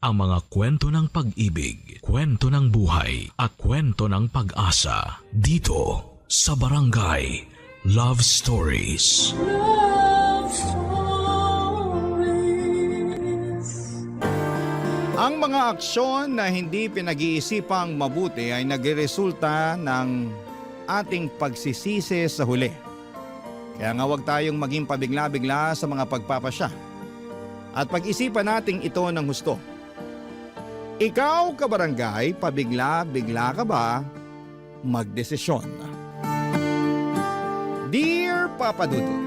ang mga kwento ng pag-ibig, kwento ng buhay, at kwento ng pag-asa dito sa Barangay Love Stories. Love Stories. Ang mga aksyon na hindi pinag-iisipang mabuti ay nagresulta ng ating pagsisisi sa huli. Kaya nga huwag tayong maging pabigla-bigla sa mga pagpapasya. At pag-isipan natin ito ng husto. Ikaw, kabarangay, pabigla-bigla ka ba magdesisyon? Dear Papa Dudut,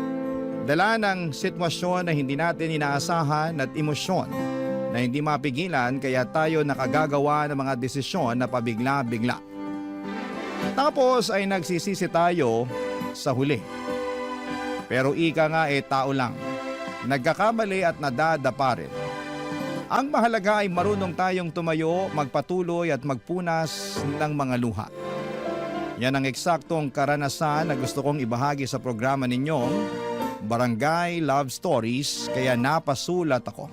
dala ng sitwasyon na hindi natin inaasahan at emosyon na hindi mapigilan kaya tayo nakagagawa ng mga desisyon na pabigla-bigla. Tapos ay nagsisisi tayo sa huli. Pero ika nga tao lang, nagkakamali at nadadapa rin. Ang mahalaga ay marunong tayong tumayo, magpatuloy at magpunas ng mga luha. Yan ang eksaktong karanasan na gusto kong ibahagi sa programa ninyong Barangay Love Stories, kaya napasulat ako.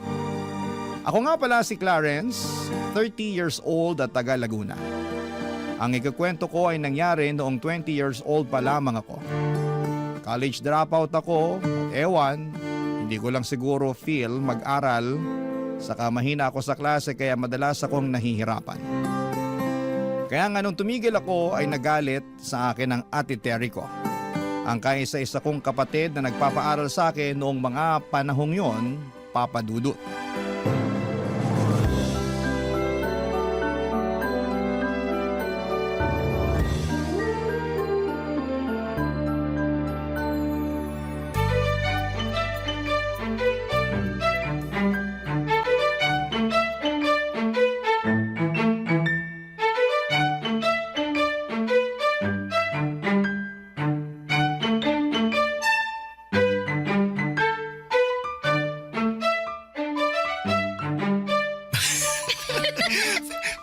Ako nga pala si Clarence, 30 years old at taga Laguna. Ang ikukwento ko ay nangyari noong 20 years old pa lamang ako. College dropout ako at hindi ko lang siguro feel mag-aral, saka mahina ako sa klase kaya madalas akong nahihirapan. Kaya nga nung tumigil ako ay nagalit sa akin ang ate Terry ko. Ang kaisa-isa kong kapatid na nagpapaaral sa akin noong mga panahong yon, Papa Dudut.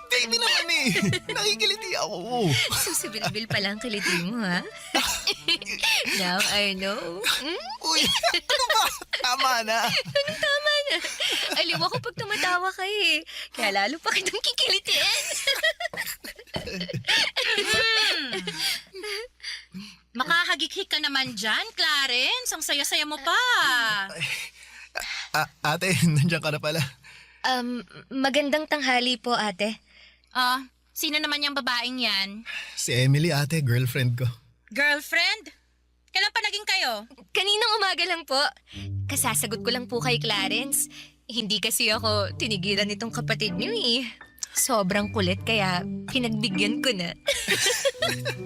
Baby naman nakikiliti ako. Susibilbil pala ang kiliti mo, ha? Now I know. Uy, ano ba? Tama na. Anong tama na? Aliw ako pag tumatawa ka eh. Kaya lalo pa kitang kikilitiin. Makahagikik ka naman dyan, Clarence. Ang saya-saya mo pa. Ate, nandiyan ka na pala. Magandang tanghali po, ate. Sino naman yung babaeng yan? Si Emily, ate, girlfriend ko. Girlfriend? Kailan pa naging kayo? Kaninang umaga lang po. Kasasagot ko lang po kay Clarence. Hindi kasi ako tinigilan nitong kapatid niyo eh. Sobrang kulit kaya pinagbigyan ko na.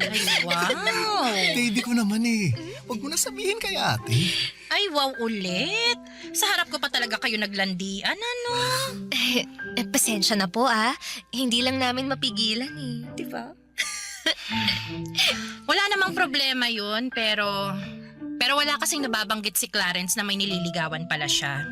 Ay, wow. Baby ko naman Huwag mo na sabihin kay ate. Ay, wow ulit. Sa harap ko pa talaga kayo naglandian, ano? Pasensya na po Hindi lang namin mapigilan eh. Di ba? Wala namang problema yun, pero wala kasing nababanggit si Clarence na may nililigawan pala siya.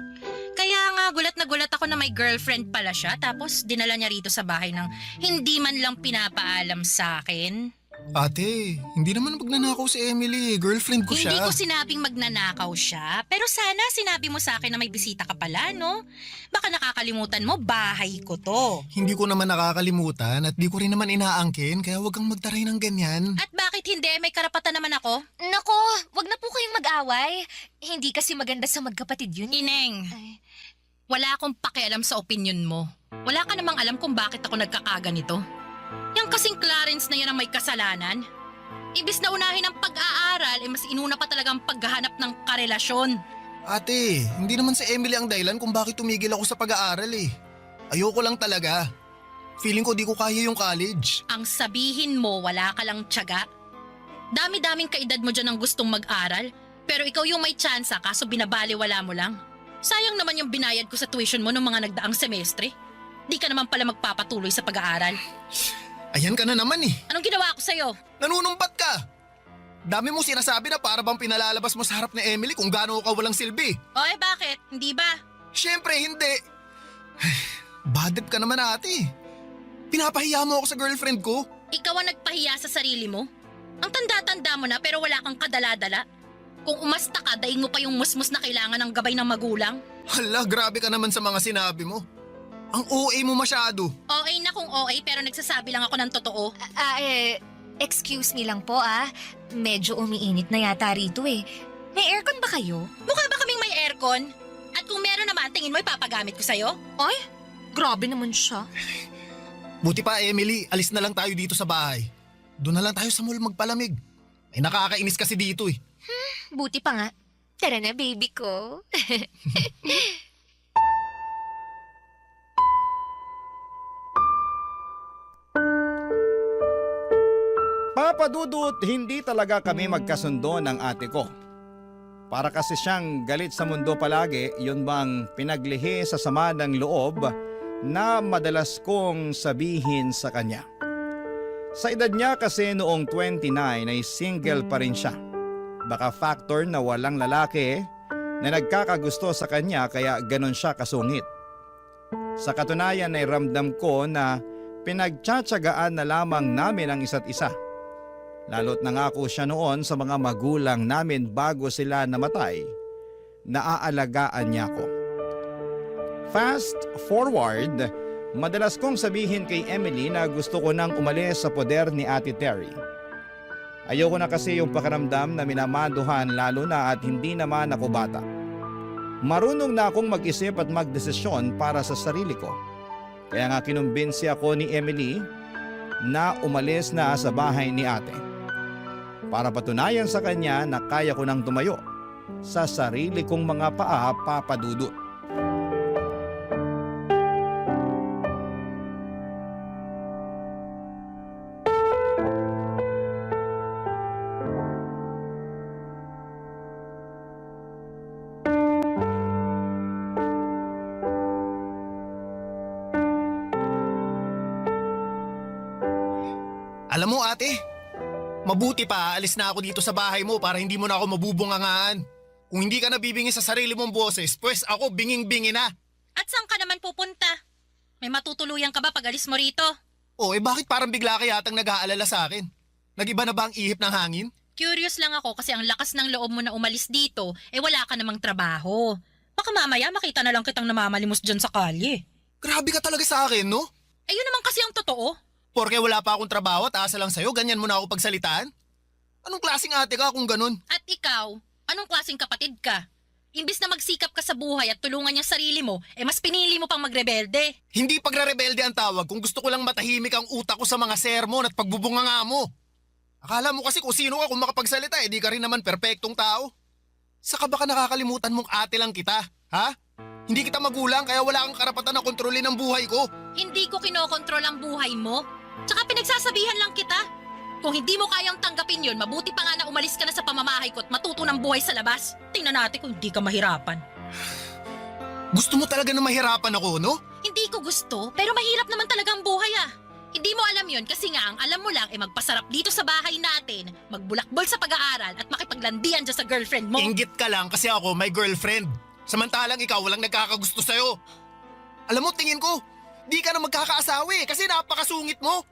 Kaya nga, gulat na gulat ako na may girlfriend pala siya, tapos dinala niya rito sa bahay ng hindi man lang pinapaalam sa akin. Ate, hindi naman magnanakaw si Emily. Girlfriend ko siya. Hindi ko sinabing magnanakaw siya, pero sana sinabi mo sa akin na may bisita ka pala, no? Baka nakakalimutan mo, bahay ko to. Hindi ko naman nakakalimutan at di ko rin naman inaangkin, kaya huwag kang magtaray ng ganyan. At bakit hindi? May karapatan naman ako. Nako, wag na po kayong mag-away. Hindi kasi maganda sa magkapatid yun. Ineng, wala akong pakialam sa opinion mo. Wala ka namang alam kung bakit ako nagkakaganito. Yang kasing Clarence na yan ang may kasalanan. Ibis na unahin ang pag-aaral, mas inuna pa talaga ang paghahanap ng karelasyon. Ate, hindi naman si Emily ang dahilan kung bakit tumigil ako sa pag-aaral Ayoko lang talaga. Feeling ko di ko kaya yung college. Ang sabihin mo, wala ka lang tiyaga. Dami-daming kaedad mo dyan ang gustong mag-aral, pero ikaw yung may tsansa kaso binabaliwala mo lang. Sayang naman yung binayad ko sa tuition mo ng mga nagdaang semestre. Di ka naman pala magpapatuloy sa pag-aaral. Ayan ka na naman Anong ginawa ko sa'yo? Nanunumbat ka. Dami mo sinasabi na para bang pinalalabas mo sa harap ni Emily kung gaano ka walang silbi. Bakit? Hindi ba? Siyempre hindi. Badip ka naman ate. Pinapahiya mo ako sa girlfriend ko. Ikaw ang nagpahiya sa sarili mo? Ang tanda-tanda mo na pero wala kang kadala-dala? Kung umasta ka, daing mo pa yung musmus na kailangan ng gabay ng magulang? Hala, grabe ka naman sa mga sinabi mo. Ang OA mo masyado. OA na kung OA pero nagsasabi lang ako ng totoo. Excuse me lang po Medyo umiinit na yata rito eh. May aircon ba kayo? Mukha ba kaming may aircon? At kung meron naman, tingin mo ipapagamit ko sa'yo? Ay, grabe naman siya. Buti pa Emily, alis na lang tayo dito sa bahay. Doon na lang tayo sa mall magpalamig. Ay nakakainis kasi dito eh. Buti pa nga. Tara na, baby ko. Papa Dudut, hindi talaga kami magkasundo ng ate ko. Para kasi siyang galit sa mundo palagi, yun bang pinaglihi sa sama ng loob na madalas kong sabihin sa kanya. Sa edad niya kasi noong 29 ay single pa rin siya. Baka factor na walang lalaki na nagkakagusto sa kanya kaya ganon siya kasungit. Sa katunayan ay ramdam ko na pinagtsatsagaan na lamang namin ang isa't isa. Lalo't nangako siya noon sa mga magulang namin bago sila namatay, naaalagaan niya ko. Fast forward, madalas kong sabihin kay Emily na gusto ko nang umalis sa poder ni Ate Terry. Ayoko na kasi yung pakiramdam na minamanduhan lalo na at hindi naman ako bata. Marunong na akong mag-isip at magdesisyon para sa sarili ko. Kaya nga kinumbinsi ako ni Emily na umalis na sa bahay ni ate. Para patunayan sa kanya na kaya ko nang tumayo sa sarili kong mga paa, Papa Dudut. Alam mo ate, mabuti pa alis na ako dito sa bahay mo para hindi mo na ako mabubungangaan. Kung hindi ka nabibingi sa sarili mong boses, pues ako binging-bingi na. At saan ka naman pupunta? May matutuluyan ka ba pag alis mo rito? Bakit parang bigla ka yatang nag-aalala sa akin? Nag-iba na ba ang ihip ng hangin? Curious lang ako kasi ang lakas ng loob mo na umalis dito, wala ka namang trabaho. Baka mamaya makita na lang kitang namamalimos dyan sa kalye. Grabe ka talaga sa akin, no? Yun naman kasi ang totoo. Porke wala pa akong trabaho at asa lang sa'yo, ganyan mo na ako pagsalitaan? Anong klaseng ate ka kung ganun? At ikaw, anong klaseng kapatid ka? Imbis na magsikap ka sa buhay at tulungan yung sarili mo, mas pinili mo pang magrebelde. Hindi pagre-rebelde ang tawag kung gusto ko lang matahimik ang utak ko sa mga sermon at pagbubunganga mo. Akala mo kasi kung sino ka kung makapagsalita, di ka rin naman perpektong tao. Saka baka nakakalimutan mong ate lang kita, ha? Hindi kita magulang kaya wala kang karapatan na kontrolin ang buhay ko. Hindi ko kinokontrol ang buhay mo. Tsaka pinagsasabihan lang kita. Kung hindi mo kayang tanggapin yun, mabuti pa nga na umalis ka na sa pamamahay ko at matuto ng buhay sa labas. Tingnan natin kung hindi ka mahirapan. Gusto mo talaga na mahirapan ako, no? Hindi ko gusto, pero mahirap naman talaga ang buhay Hindi mo alam yun kasi nga ang alam mo lang magpasarap dito sa bahay natin, magbulakbol sa pag-aaral at makipaglandian dyan sa girlfriend mo. Inggit ka lang kasi ako may girlfriend. Samantalang ikaw walang nagkakagusto sa'yo. Alam mo, tingin ko, di ka na magkakaasawi kasi napakasungit mo.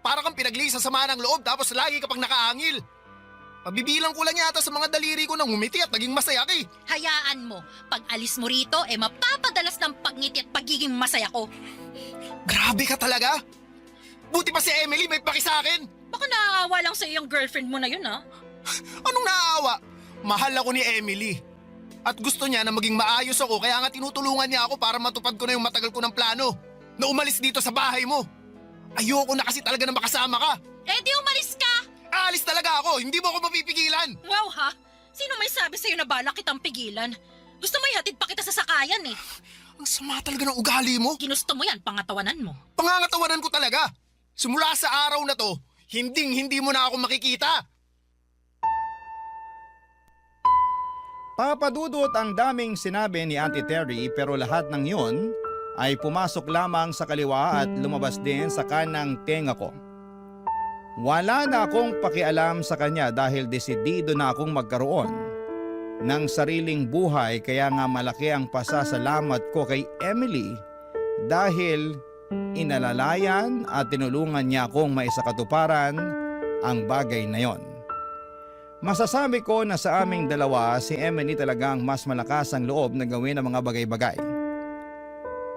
Para kang pinagli sa sama ng loob tapos lagi ka pang nakaangil. Pabibilang ko lang yata sa mga daliri ko nang humiti at naging masaya ka eh. Hayaan mo, pag alis mo rito, mapapadalas ng pagngiti at pagiging masaya ko. Grabe ka talaga. Buti pa si Emily may paki sa akin. Baka naaawa lang sa iyong girlfriend mo na yun Anong naaawa? Mahal ako ni Emily. At gusto niya na maging maayos ako kaya nga tinutulungan niya ako para matupad ko na yung matagal ko ng plano. Na umalis dito sa bahay mo. Ayoko na kasi talaga na makasama ka. Di umalis ka! Aalis talaga ako, hindi mo ako mapipigilan. Wow ha? Sino may sabi sa'yo na balak kitang pigilan? Gusto mo ihatid pa kita sa sakayan Ang sama talaga ng ugali mo. Ginusto mo yan, pangatawanan mo. Pangangatawanan ko talaga. Simula sa araw na to, hindi mo na ako makikita. Papa Dudut, ang daming sinabi ni Auntie Terry pero lahat ng yun ay pumasok lamang sa kaliwa at lumabas din sa kanang tenga ko. Wala na akong pakialam sa kanya dahil desidido na akong magkaroon ng sariling buhay kaya nga malaki ang pasasalamat ko kay Emily dahil inalalayan at tinulungan niya akong maisakatuparan ang bagay na yon. Masasabi ko na sa aming dalawa si Emily talagang mas malakas ang loob na gawin ang mga bagay-bagay.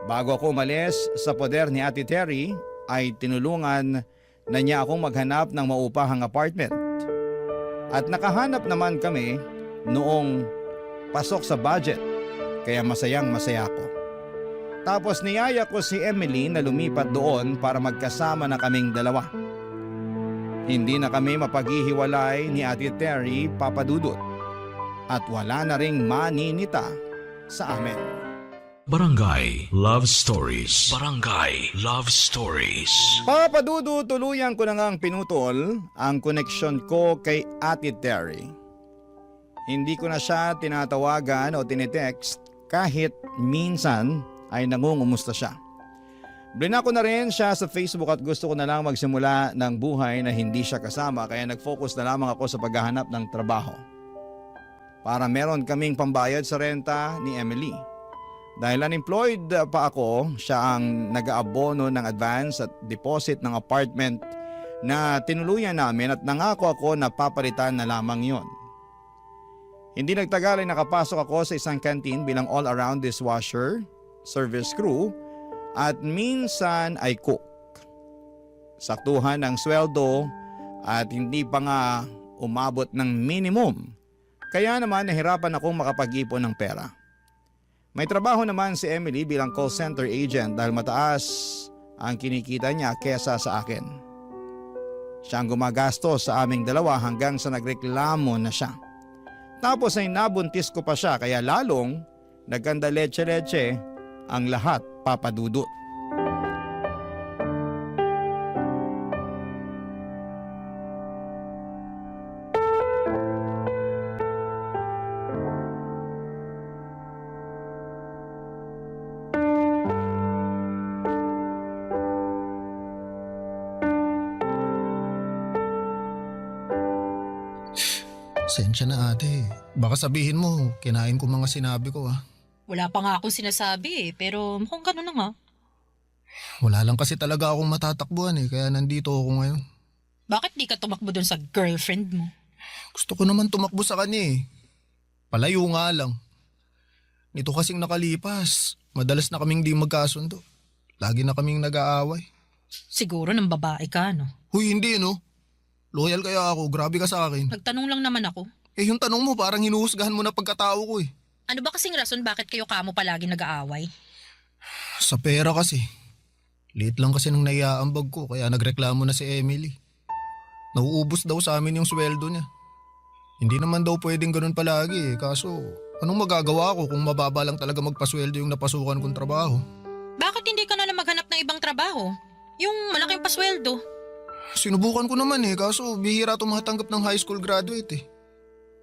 Bago ako umalis sa poder ni Ate Terry ay tinulungan na niya akong maghanap ng maupahang apartment. At nakahanap naman kami noong pasok sa budget kaya masayang masaya ako. Tapos niyaya ko si Emily na lumipat doon para magkasama na kaming dalawa. Hindi na kami mapaghihiwalay ni Ate Terry, Papa Dudut. At wala na ring maninita sa amin. Barangay Love Stories. Barangay Love Stories. Papa Dudu, tuluyan ko na ngang pinutol ang koneksyon ko kay Ate Terry. Hindi ko na siya tinatawagan o tinitext kahit minsan ay nangungumusta siya. Blinako na rin siya sa Facebook at gusto ko na lang magsimula ng buhay na hindi siya kasama kaya nag-focus na lamang ako sa paghahanap ng trabaho. Para meron kaming pambayad sa renta ni Emily. Dahil unemployed pa ako, siya ang nag-aabono ng advance at deposit ng apartment na tinuluyan namin at nangako ako na papalitan na lamang yon. Hindi nagtagal ay nakapasok ako sa isang canteen bilang all-around dishwasher, service crew at minsan ay cook. Saktuhan ng sweldo at hindi pa nga umabot ng minimum. Kaya naman nahirapan akong makapag-ipon ng pera. May trabaho naman si Emily bilang call center agent dahil mataas ang kinikita niya kesa sa akin. Siya ang gumagastos sa aming dalawa hanggang sa nagreklamo na siya. Tapos ay nabuntis ko pa siya kaya lalong nagkanda leche-leche ang lahat, Papa Dudut. Sensya na ate. Baka sabihin mo, kinain ko mga sinabi ko ah. Wala pa nga akong sinasabi pero mukhang gano'n na nga. Wala lang kasi talaga akong matatakbuhan kaya nandito ako ngayon. Bakit di ka tumakbo doon sa girlfriend mo? Gusto ko naman tumakbo sa kanya Palayo nga lang. Nito kasing nakalipas, madalas na kaming di magkasundo. Lagi na kaming nag-aaway. Siguro ng babae ka, no? Huy, hindi Loyal kaya ako, grabe ka sa akin. Nagtanong lang naman ako. Yung tanong mo parang hinuhusgahan mo na pagkatao ko Ano ba kasing rason bakit kayo kamo palagi nag-aaway? Sa pera kasi. Liit lang kasi nung naiaambag ko kaya nagreklamo na si Emily. Nauubos daw sa amin yung sweldo niya. Hindi naman daw pwedeng ganun palagi kaso anong magagawa ko kung mababa lang talaga magpasweldo yung napasukan kong trabaho? Bakit hindi ka na lang maghanap ng ibang trabaho? Yung malaking pasweldo. Sinubukan ko naman kaso bihira tumatanggap ng high school graduate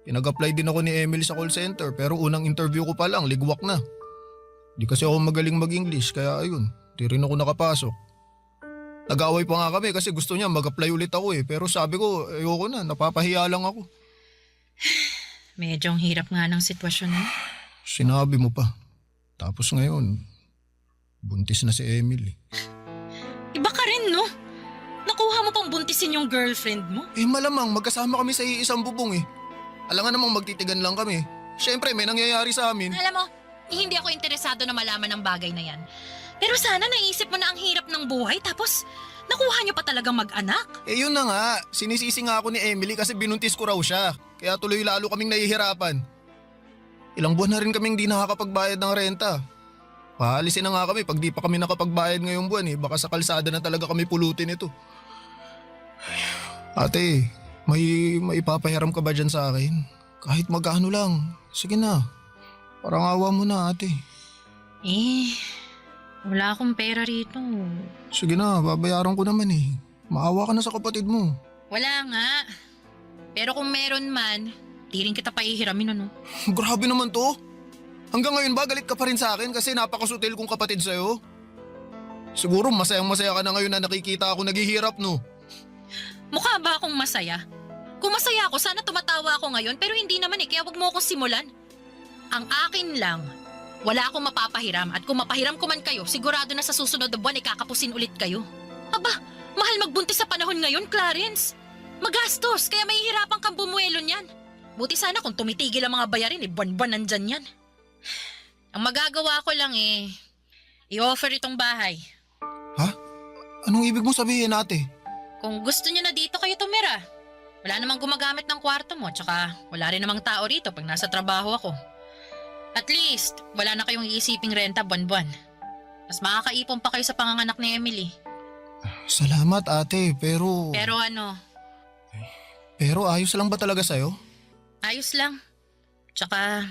Pinag-apply din ako ni Emily sa call center pero unang interview ko pa lang, ligwak na. Di kasi ako magaling mag-English kaya ayun, di rin ako nakapasok. Nag-away pa nga kami kasi gusto niya mag-apply ulit ako pero sabi ko ayoko na, napapahiya lang ako. Medyo ang hirap nga ng sitwasyon mo. Sinabi mo pa. Tapos ngayon, buntis na si Emily. Iba ka rin, no? Nakuha mo pang buntisin yung girlfriend mo? Malamang magkasama kami sa iisang bubong Alangan namang magtitigan lang kami. Siyempre, may nangyayari sa amin. Alam mo, hindi ako interesado na malaman ng bagay na yan. Pero sana naisip mo na ang hirap ng buhay tapos nakuha niyo pa talagang mag-anak. Yun na nga. Sinisisi nga ako ni Emily kasi binuntis ko raw siya. Kaya tuloy lalo kaming nahihirapan. Ilang buwan na rin kaming di nakakapagbayad ng renta. Paalisin na nga kami pag di pa kami nakapagbayad ngayong buwan Baka sa kalsada na talaga kami pulutin ito. Ate, may ipapahiram ka ba dyan sa akin? Kahit magkano lang. Sige na. Parang awa mo na ate. Wala akong pera rito. Sige na, babayaran ko naman Maawa ka na sa kapatid mo. Wala nga. Pero kung meron man, di rin kita paihiramin Grabe naman to. Hanggang ngayon ba galit ka pa rin sa akin kasi napakasutil kong kapatid sa'yo? Siguro masayang masaya ka na ngayon na nakikita ako naghihirap Mukha ba akong masaya? Kung masaya ako, sana tumatawa ako ngayon pero hindi naman kaya wag mo akong simulan. Ang akin lang, wala akong mapapahiram at kung mapahiram ko man kayo, sigurado na sa susunod na buwan kakapusin ulit kayo. Aba, mahal magbuntis sa panahon ngayon, Clarence. Magastos, kaya mahihirapan kang bumuelo niyan. Buti sana kung tumitigil ang mga bayarin, buwan-buwan nandyan yan. Ang magagawa ko lang I-offer itong bahay. Ha? Anong ibig mo sabihin, ate? Kung gusto niyo na dito kayo tumira. Wala namang gumagamit ng kwarto mo, tsaka wala rin namang tao rito pag nasa trabaho ako. At least, wala na kayong iisiping renta buwan-buwan. Mas makakaipon pa kayo sa panganganak ni Emily. Salamat, ate, pero... Pero ano, Pero ayos lang ba talaga sa'yo? ayos lang. Tsaka,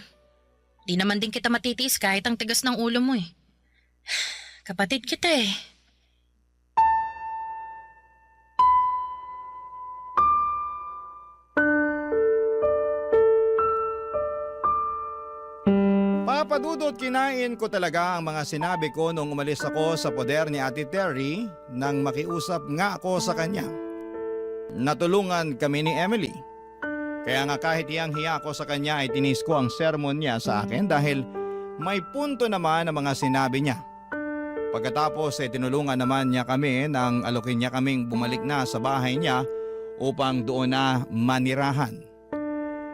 di naman din kita matitiis kahit ang tigas ng ulo mo eh. Kapatid kita eh. Papadudot, kinain ko talaga ang mga sinabi ko nung umalis ako sa poder ni Ate Terry nang makiusap nga ako sa kanya. Natulungan kami ni Emily. Kaya nga kahit hiyang-hiya ako sa kanya ay tinis ko ang sermon niya sa akin dahil may punto naman ang mga sinabi niya. Pagkatapos ay tinulungan naman niya kami nang alokin niya kaming bumalik na sa bahay niya upang doon na manirahan.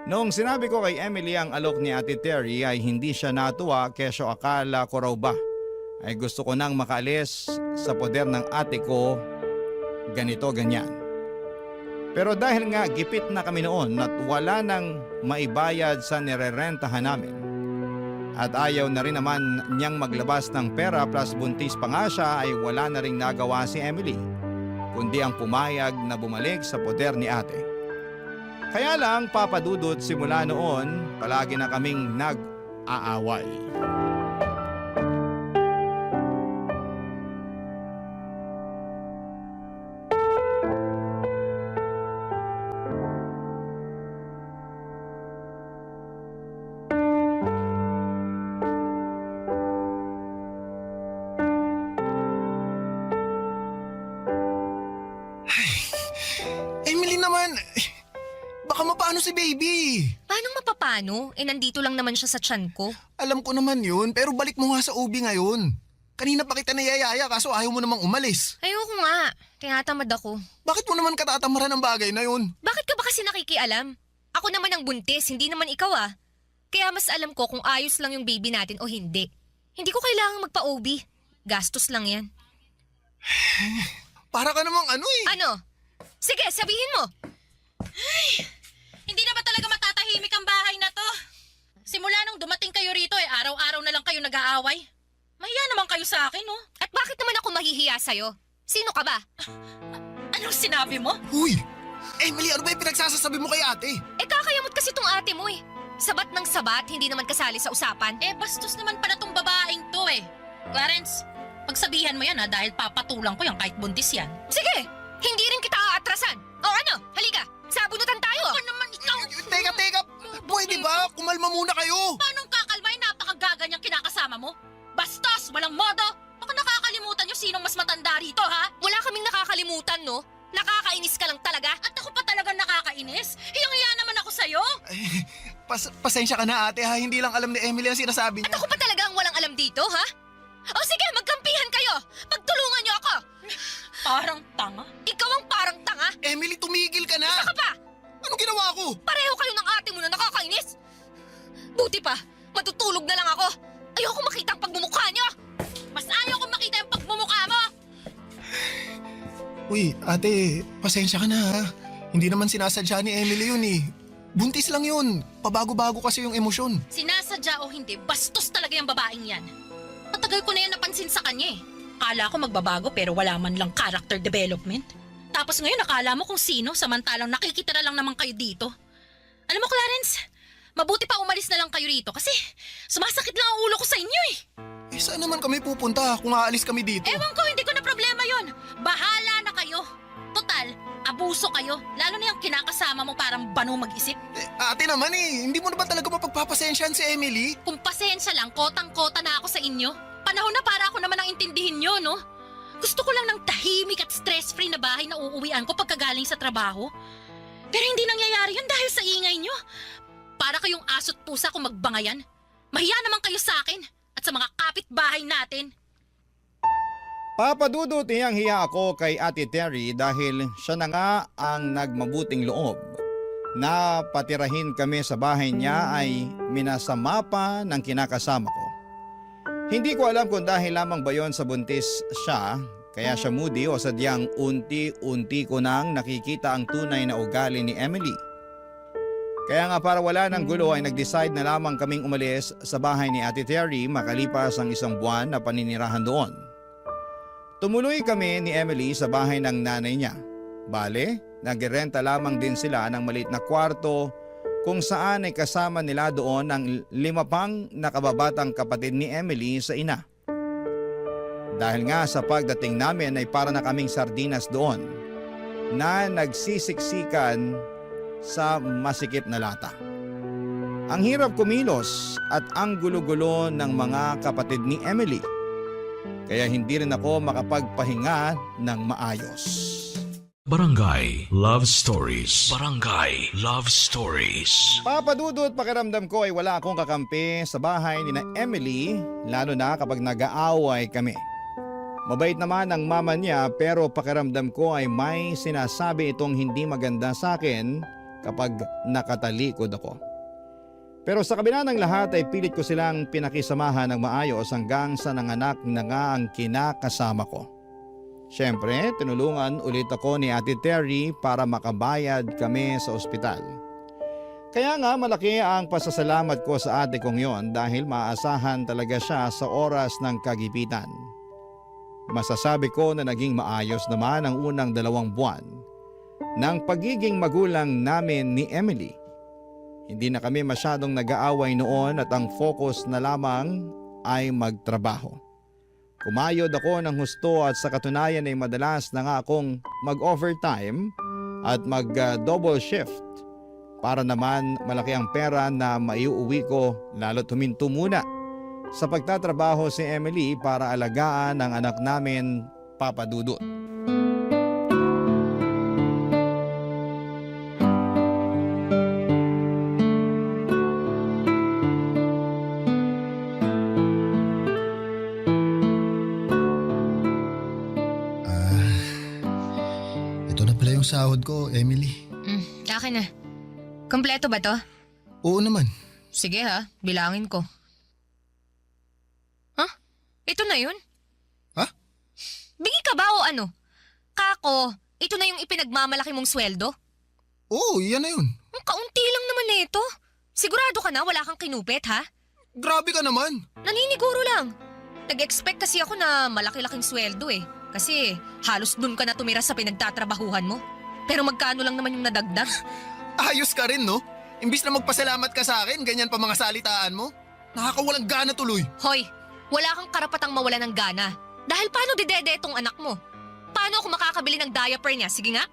Noong sinabi ko kay Emily ang alok ni Ate Terry ay hindi siya natuwa kesyo akala ko raw ba ay gusto ko nang makaalis sa poder ng ate ko ganito ganyan. Pero dahil nga gipit na kami noon at wala nang maibayad sa nirerentahan namin at ayaw na rin naman niyang maglabas ng pera plus buntis pa nga siya ay wala na ring nagawa si Emily kundi ang pumayag na bumalik sa poder ni ate. Kaya lang, papadudot, simula noon, palagi na kaming nag-aaway. Emily naman, baka mapaano si baby. Paano mapapano? Nandito lang naman siya sa tiyan ko. Alam ko naman yun, pero balik mo nga sa ubi ngayon. Kanina pa kita niyayaya kaso ayaw mo namang umalis. Ayoko nga. Tinatamad ako. Bakit mo naman katatamaran ng bagay na yun? Bakit ka ba kasi nakikialam? Ako naman ang buntis, hindi naman ikaw ah. Kaya mas alam ko kung ayos lang yung baby natin o hindi. Hindi ko kailangang magpa-OB. Gastos lang yan. Para ka namang ano eh. Ano? Sige, sabihin mo. Hindi na ba talaga matatahimik ang bahay na to? Simula nung dumating kayo rito araw-araw na lang kayo nag-aaway. Mahiya naman kayo sa akin, oh. At bakit naman ako mahihiya sa'yo? Sino ka ba? Anong sinabi mo? Huy! Emily, ano ba yung pinagsasasabi mo kay ate? Kakayamot kasi tong ate mo eh. Sabat ng sabat, hindi naman kasali sa usapan. Bastos naman pala tong babaeng to eh. Clarence, pagsabihan mo yan dahil papatulang ko yan kahit buntis yan. Sige, hindi rin kita aatrasan. O ano, halika, sabunutan tayo. Ano naman ikaw? Teka! Pwede ba? Kumalma muna kayo! Paano kakalmay napakagaganyang kinakasama mo? Bastos! Walang modo! Baka nakakalimutan nyo sinong mas matanda rito, ha? Wala kaming nakakalimutan, no? Nakakainis ka lang talaga. At ako pa talaga nakakainis? Hiyang-hiya naman ako sa'yo. Pasensya ka na ate ha, hindi lang alam ni Emily ang sinasabi At niya. ako pa talaga ang walang alam dito, ha? O sige, magkampihan kayo. Pagtulungan niyo ako. Parang tanga. Ikaw ang parang tanga. Emily, tumigil ka na! Saka pa, Anong ginawa ko? pareho kayo ng ate mo na nakakainis. Buti pa, matutulog na lang ako. Ayoko makita ang pagmumukha niyo. Mas ayaw kong makita yung pagmumukha mo. Uy, ate, pasensya ka na ha. Hindi naman sinasadya ni Emily yun eh. Buntis lang yun. Pabago-bago kasi yung emosyon. Sinasadya o hindi, bastos talaga yung babaeng yan. Matagal ko na yan napansin sa kanya eh. Akala ko magbabago pero wala man lang character development. Tapos ngayon akala mo kung sino samantalang nakikita na lang naman kayo dito. Alam mo Clarence, mabuti pa umalis na lang kayo rito kasi sumasakit lang ang ulo ko sa inyo eh. Saan naman kami pupunta kung aalis kami dito? Ewan ko, hindi ko na problema yon. Bahala na kayo. Total, abuso kayo. Lalo na yung kinakasama mo parang banu mag-isip. Ate naman eh, hindi mo na ba talaga mapagpapasensyahan si Emily? Kung pasensya lang, kotang-kota na ako sa inyo. Panahon na para ako naman ang intindihin nyo, no? Gusto ko lang ng tahimik at stress-free na bahay na uuwian ko pagkagaling sa trabaho. Pero hindi nangyayari yun dahil sa ingay nyo. Para kayong aso't pusa kung magbangayan. Mahiya naman kayo sa akin at sa mga kapitbahay natin. Papadudot, hiyang-hiya ako kay Ate Terry dahil siya na nga ang nagmabuting loob. Na patirahin kami sa bahay niya ay minasama pa ng kinakasama ko. Hindi ko alam kung dahil lamang ba yon sa buntis siya, kaya siya moody o sadyang unti-unti ko nang nakikita ang tunay na ugali ni Emily. Kaya nga para wala ng gulo ay nag-decide na lamang kaming umalis sa bahay ni Ate Terry makalipas ang 1 buwan na paninirahan doon. Tumuloy kami ni Emily sa bahay ng nanay niya. Bale, nagrenta lamang din sila ng maliit na kwarto kung saan ay kasama nila doon ang 5 pang nakababatang kapatid ni Emily sa ina. Dahil nga sa pagdating namin ay para na kaming sardinas doon na nagsisiksikan sa masikip na lata. Ang hirap kumilos at ang gulo-gulo ng mga kapatid ni Emily. Kaya hindi rin ako makapagpahinga ng maayos. Barangay Love Stories. Barangay Love Stories. Papadudot pakiramdam ko ay wala akong kakampi sa bahay ni na Emily, lalo na kapag nag-aaway kami. Mabait naman ang mama niya pero pakiramdam ko ay may sinasabi itong hindi maganda sa akin kapag nakatalikod ako. Pero sa kabila ng lahat ay pilit ko silang pinakisamahan ng maayos hanggang sa nanganak na nga ang kinakasama ko. Siyempre, tinulungan ulit ako ni Ate Terry para makabayad kami sa ospital. Kaya nga malaki ang pasasalamat ko sa ate kong yon dahil maaasahan talaga siya sa oras ng kagipitan. Masasabi ko na naging maayos naman ang unang 2 buwan ng pagiging magulang namin ni Emily. Hindi na kami masyadong nag-aaway noon at ang focus na lamang ay magtrabaho. Kumayod ako ng husto at sa katunayan ay madalas na nga akong mag-overtime at mag-double shift para naman malaki ang pera na maiuwi ko lalo't huminto muna sa pagtatrabaho si Emily para alagaan ang anak namin, Papa Dudut. Ito na pala yung sahod ko, Emily. Akin na. Kompleto ba to? Oo naman. Sige ha, bilangin ko. Huh? Ito na yun? Ha? Bingi ka ba o ano? Kako, ito na yung ipinagmamalaki mong sweldo? Oo, yan na yun. Ang kaunti lang naman na ito. Sigurado ka na wala kang kinupit ha? Grabe ka naman. Naniniguro lang. Nag-expect kasi ako na malaki-laking sweldo eh. Kasi halos dun ka na tumira sa pinagtatrabahuhan mo. Pero magkano lang naman yung nadagdag? Ayos ka rin, no? Imbis na magpasalamat ka sa akin, ganyan pa mga salitaan mo. Nakakawalang gana tuloy. Hoy, wala kang karapatang mawala ng gana. Dahil paano didede itong anak mo? Paano ako makakabili ng diaper niya? Sige nga.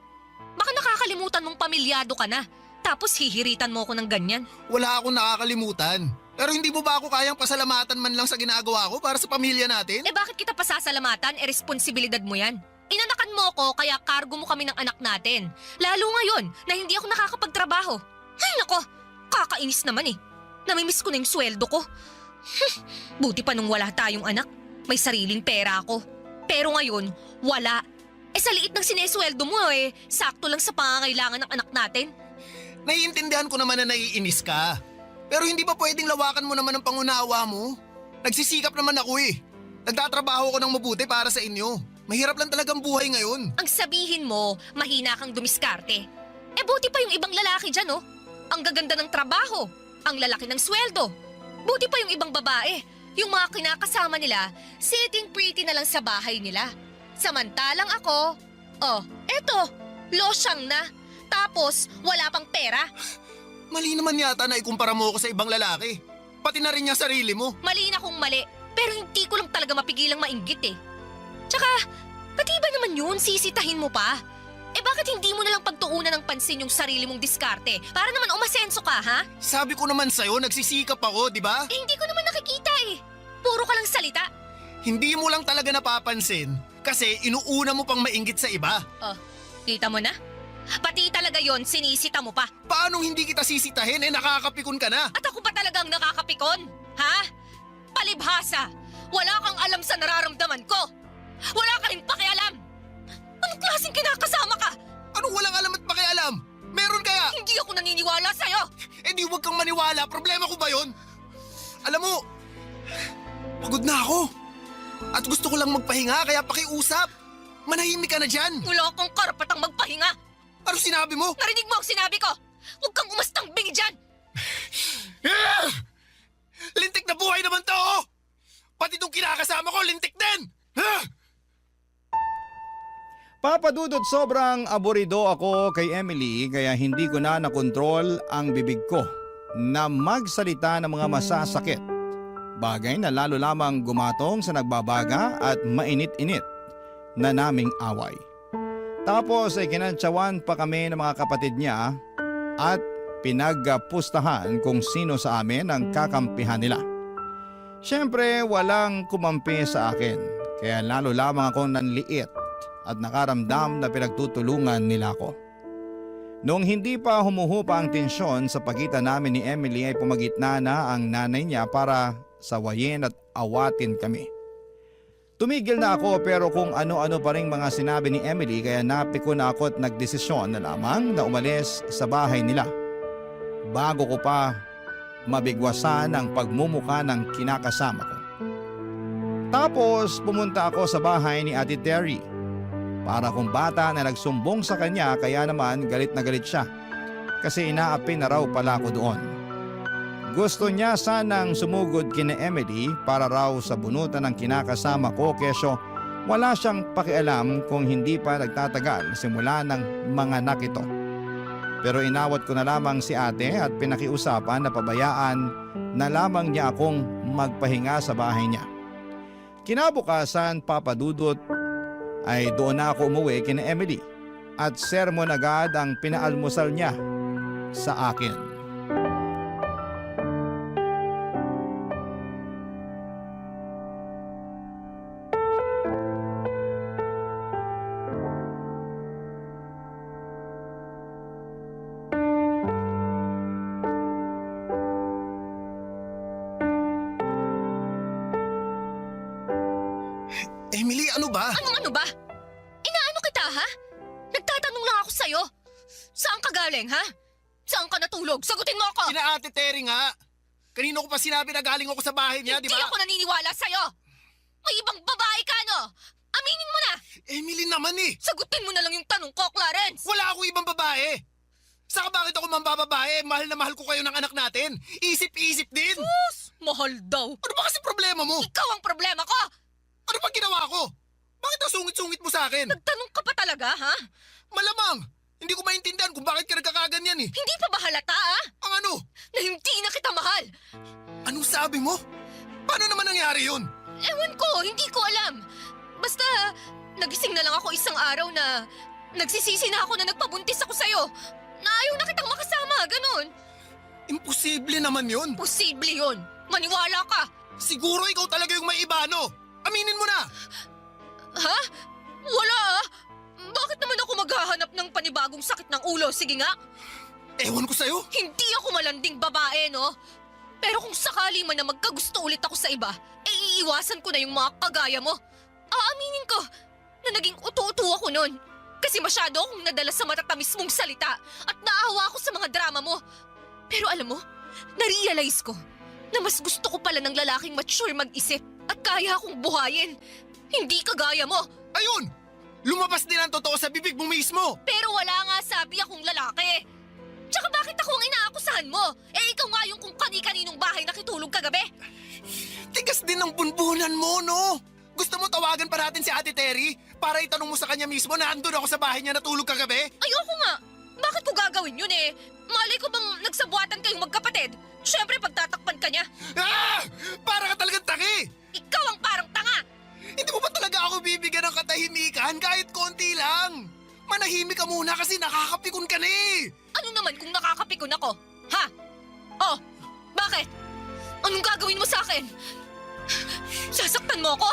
Baka nakakalimutan mong pamilyado ka na. Tapos hihiritan mo ako ng ganyan. Wala akong nakakalimutan. Pero hindi mo ba ako kayang pasalamatan man lang sa ginagawa ko para sa pamilya natin? Eh bakit kita pasasalamatan? Eh responsibilidad mo yan. Inanakan mo ako kaya kargo mo kami ng anak natin. Lalo ngayon na hindi ako nakakapagtrabaho. Ay nako, kakainis naman eh. Namimiss ko na yung sweldo ko. Buti pa nung wala tayong anak. May sariling pera ako. Pero ngayon, wala. Eh sa liit ng sinesweldo mo eh, sakto lang sa pangangailangan ng anak natin. Naiintindihan ko naman na naiinis ka. Pero hindi ba pwedeng lawakan mo naman ang pangunawa mo? Nagsisikap naman ako eh. Nagtatrabaho ko ng mabuti para sa inyo. Mahirap lang talagang buhay ngayon. Ang sabihin mo, mahina kang dumiskarte. Eh buti pa yung ibang lalaki dyan oh. Ang gaganda ng trabaho, ang lalaki ng sweldo. Buti pa yung ibang babae, yung mga kinakasama nila, sitting pretty na lang sa bahay nila. Samantalang ako, oh, eto, losyang na. Tapos wala pang pera. Mali naman yata na ikumpara mo ako sa ibang lalaki. Pati na rin niya sarili mo. Mali na kung mali, pero hindi ko lang talaga mapigilang mainggit eh. Tsaka, pati ba naman yun, sisitahin mo pa? Eh bakit hindi mo nalang pagtuunan ng pansin yung sarili mong diskarte para naman umasenso ka, ha? Sabi ko naman sa'yo, nagsisikap ako, di ba? Eh hindi ko naman nakikita eh. Puro ka lang salita. Hindi mo lang talaga napapansin kasi inuuna mo pang mainggit sa iba. Oh, kita mo na? Pati talaga yon sinisita mo pa. Paanong hindi kita sisitahin nakakapikon ka na? At ako pa talagang nakakapikon? Ha? Palibhasa! Wala kang alam sa nararamdaman ko! Wala ka rin pakialam! Anong klaseng kinakasama ka? Anong walang alam at pakialam? Meron kaya? Hindi ako naniniwala sa'yo! Eh di huwag kang maniwala, problema ko ba yun? Alam mo, Pagod na ako. At gusto ko lang magpahinga kaya pakiusap. Manahimik ka na dyan. Wala akong karapatang magpahinga. Ano sinabi mo? Narinig mo ang sinabi ko. Huwag kang umastang bingi dyan. Ah! Lintik na buhay naman to! Oh! Pati itong kinakasama ko, lintik din! Ah! Papa Dudut, sobrang aburido ako kay Emily kaya hindi ko na nakontrol ang bibig ko na magsalita ng mga masasakit. Bagay na lalo lamang gumatong sa nagbabaga at mainit-init na naming away. Tapos ay kinantsawan pa kami ng mga kapatid niya at pinagpustahan kung sino sa amin ang kakampihan nila. Siyempre walang kumampi sa akin kaya lalo lamang akong nanliit at nakaramdam na pinagtutulungan nila ako. Noong hindi pa humuhupa ang tensyon sa pagitan namin ni Emily ay pumagitna na ang nanay niya para sawayin at awatin kami. Tumigil na ako pero kung ano-ano pa ring mga sinabi ni Emily kaya napiko na ako at nagdesisyon na lamang na umalis sa bahay nila. Bago ko pa mabigwasan ang pagmumuka ng kinakasama ko. Tapos pumunta ako sa bahay ni Ate Terry. Para kung bata na nagsumbong sa kanya kaya naman galit na galit siya. Kasi inaapi na raw pala ako doon. Gusto niya sanang sumugod kina Emily para raw sa bunutan ng kinakasama ko kesyo wala siyang pakialam kung hindi pa nagtatagal simula ng mga anak ito. Pero inawat ko na lamang si ate at pinakiusapan na pabayaan na lamang niya akong magpahinga sa bahay niya. Kinabukasan, Papa Dudut, ay doon na ako umuwi kina Emily at sermon agad ang pinaalmusal niya sa akin. Emily, ano ba? Ano ba? Inaano kita, ha? Nagtatanong lang ako sa'yo. Saan ka galing, ha? Saan ka natulog? Sagutin mo ako! Kina Ate Terry nga. Kanino ko pa sinabi na galing ako sa bahay niya, di Hindi ba? ako naniniwala sa'yo! May ibang babae ka, no? Aminin mo na! Emily naman eh. Sagutin mo na lang yung tanong ko, Clarence! Wala akong ibang babae. Saka bakit ako mambababae? Mahal na mahal ko kayo ng anak natin. Isip-isip din. Mahal daw. Ano ba kasi problema mo? Ikaw ang problema ko! Ano ba ginawa ko? Bakit ang sungit-sungit mo sa akin? Nagtanong ka pa talaga, ha? Malamang. Hindi ko maintindihan kung bakit ka nagkakaganyan eh. Hindi pa ba halata, ha? Ang ano? Na hindi na kita mahal! Anong sabi mo? Paano naman nangyari yun? Ewan ko, hindi ko alam. Basta, nagising na lang ako isang araw na nagsisisi na ako na nagpabuntis ako sa'yo. Na ayaw na kitang makasama, ganun. Imposible naman yun. Posible yun. Maniwala ka. Siguro ikaw talaga yung may iba, no? Aminin mo na. Ha? Wala ah. Bakit naman ako maghahanap ng panibagong sakit ng ulo? Sige nga. Ewan ko sa'yo. Hindi ako malanding babae, no? Pero kung sakali man na magkagusto ulit ako sa iba, iiwasan ko na yung mga kagaya mo. Aaminin ko na naging uto-uto ako nun. Kasi masyado akong nadala sa matatamis mong salita at naawa ako sa mga drama mo. Pero alam mo, narealize ko na mas gusto ko pala ng lalaking mature mag-isip at kaya akong buhayin. Hindi kagaya mo. Ayun! Lumabas din ang totoo sa bibig mo mismo. Pero wala nga sabi akong lalaki. Tsaka bakit ako ang inaakusahan mo? Eh ikaw nga yung kung kani-kaninong bahay nakitulog kagabi. Tigas din ang bunbunan mo, no? Gusto mo tawagan pa natin si Ate Terry para itanong mo sa kanya mismo na andun ako sa bahay niya natulog kagabi? Ayoko nga. Bakit ko gagawin yun eh? Malay ko bang nagsabuatan kayong magkapatid? Siyempre pagtatakpan ka niya. Ah! Para ka talagang tangi! Ikaw ang parang tanga. Hindi mo ba talaga ako bibigyan ng katahimikan kahit konti lang? Manahimik ka muna kasi nakakapikon ka na eh! Ano naman kung nakakapikon ako? Ha? Oh, bakit? Anong gagawin mo sa akin? Sasaktan mo ako?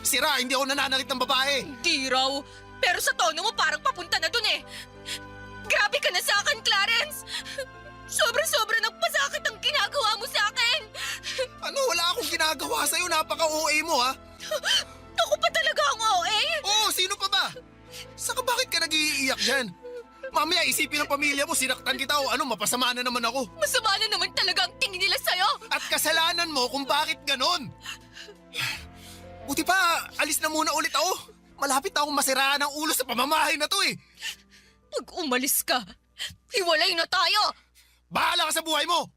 Sira, hindi ako nananalit ng babae. Hindi raw. Pero sa tono mo parang papunta na dun eh. Grabe ka na sa akin, Clarence! Sobra-sobra nagpasakit ang ginagawa mo sa akin! Ano, wala akong ginagawa sa'yo. Napaka-OA mo, ha? Ako pa talaga ang OA! Oo, sino pa ba? Saka bakit ka nag-iiyak dyan? Mamaya isipin ng pamilya mo, sinaktan kita o ano, mapasama na naman ako. Masama na naman talaga ang tingin nila sa'yo! At kasalanan mo kung bakit ganon. Buti pa, alis na muna ulit ako. Malapit na akong masiraan ng ulo sa pamamahay na to eh. Pag umalis ka, hiwalay na tayo! Bahala ka sa buhay mo!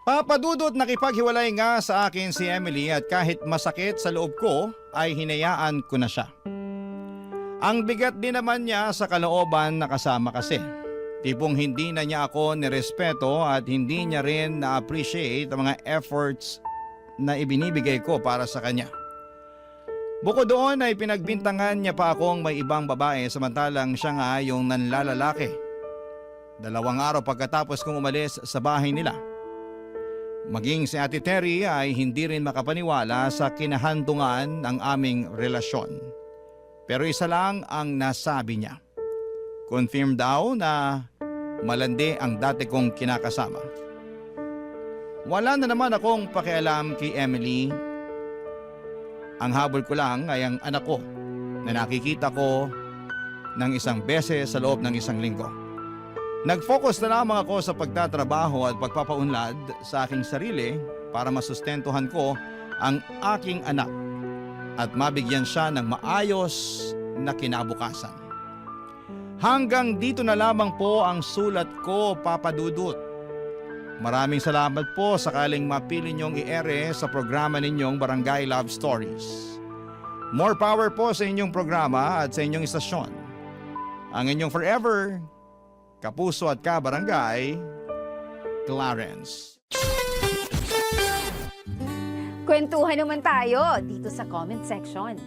Papadudot nakipaghiwalay nga sa akin si Emily at kahit masakit sa loob ko ay hinayaan ko na siya. Ang bigat din naman niya sa kalooban na kasama kasi. Tipong hindi na niya ako nirespeto at hindi niya rin na-appreciate ang mga efforts na ibinibigay ko para sa kanya. Bukod doon ay pinagbintangan niya pa akong may ibang babae samantalang siya nga yung nanlalalaki. 2 araw pagkatapos kong umalis sa bahay nila. Maging si Ate Terry ay hindi rin makapaniwala sa kinahandungan ng aming relasyon. Pero isa lang ang nasabi niya. Confirm daw na malandi ang dati kong kinakasama. Wala na naman akong pakialam kay Emily. Ang habol ko lang ay ang anak ko na nakikita ko ng 1 beses sa loob ng 1 linggo. Nag-focus na lamang ako sa pagtatrabaho at pagpapaunlad sa aking sarili para masustentuhan ko ang aking anak at mabigyan siya ng maayos na kinabukasan. Hanggang dito na lamang po ang sulat ko, Papa Dudut. Maraming salamat po sakaling mapili niyong i-ere sa programa ninyong Barangay Love Stories. More power po sa inyong programa at sa inyong istasyon. Ang inyong forever, kapuso at kabarangay, Clarence. Kwentuhan naman tayo dito sa comment section.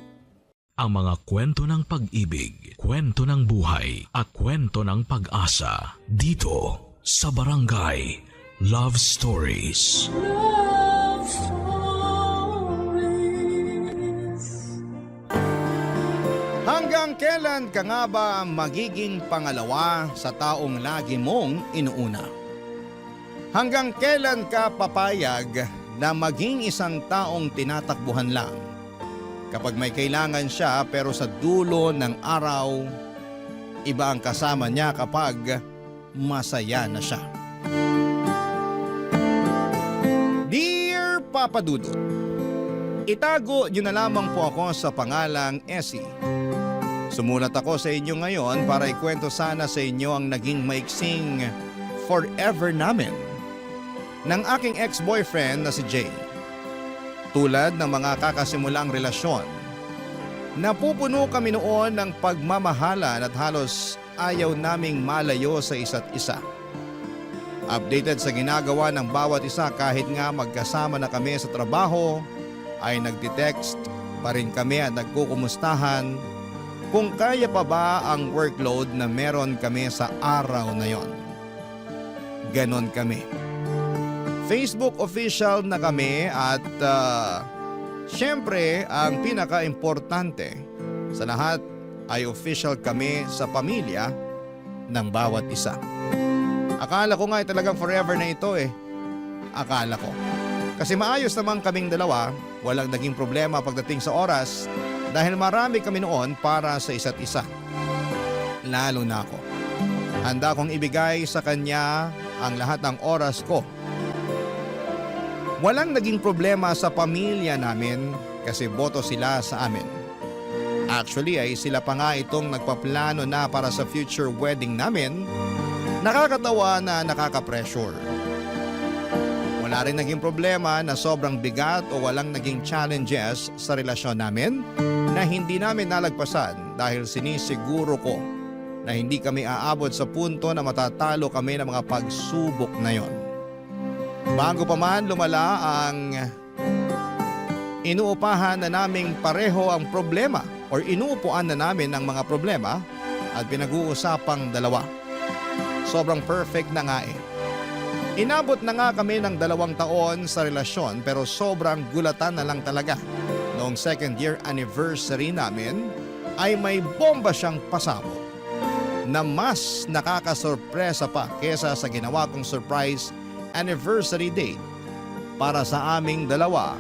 Ang mga kwento ng pag-ibig, kwento ng buhay at kwento ng pag-asa dito sa Barangay Love Stories. Love Stories. Hanggang kailan ka nga ba magiging pangalawa sa taong lagi mong inuuna? Hanggang kailan ka papayag na maging isang taong tinatakbuhan lang? Kapag may kailangan siya pero sa dulo ng araw, iba ang kasama niya kapag masaya na siya. Dear Papa Dudut, itago niyo na lamang po ako sa pangalang Essie. Sumulat ako sa inyo ngayon para ikwento sana sa inyo ang naging maiksing forever namin ng aking ex-boyfriend na si Jay. Tulad ng mga kakasimulang relasyon, napupuno kami noon ng pagmamahalan at halos ayaw naming malayo sa isa't isa. Updated sa ginagawa ng bawat isa kahit nga magkasama na kami sa trabaho, ay nagtitext pa rin kami at nagkukumustahan kung kaya pa ba ang workload na meron kami sa araw na yon. Ganon kami. Facebook official na kami at syempre ang pinaka-importante sa lahat ay official kami sa pamilya ng bawat isa. Akala ko nga ay talagang forever na ito eh. Akala ko. Kasi maayos naman kaming dalawa, walang naging problema pagdating sa oras dahil marami kami noon para sa isa't isa. Lalo na ako. Handa kong ibigay sa kanya ang lahat ng oras ko. Walang naging problema sa pamilya namin kasi boto sila sa amin. Actually ay sila pa nga itong nagpaplano na para sa future wedding namin. Nakakatawa na nakaka-pressure. Wala rin naging problema na sobrang bigat o walang naging challenges sa relasyon namin na hindi namin nalagpasan dahil sinisiguro ko na hindi kami aabot sa punto na matatalo kami ng mga pagsubok na yon. Bago pa man lumala ang inuupahan na naming pareho ang problema o inuupuan na namin ang mga problema at pinag-uusapang dalawa. Sobrang perfect na nga eh. Inabot na nga kami ng 2 taon sa relasyon pero sobrang gulatan na lang talaga. Noong 2nd year anniversary namin ay may bomba siyang pasabog na mas nakakasorpresa pa kesa sa ginawa kong surprise anniversary date para sa aming dalawa,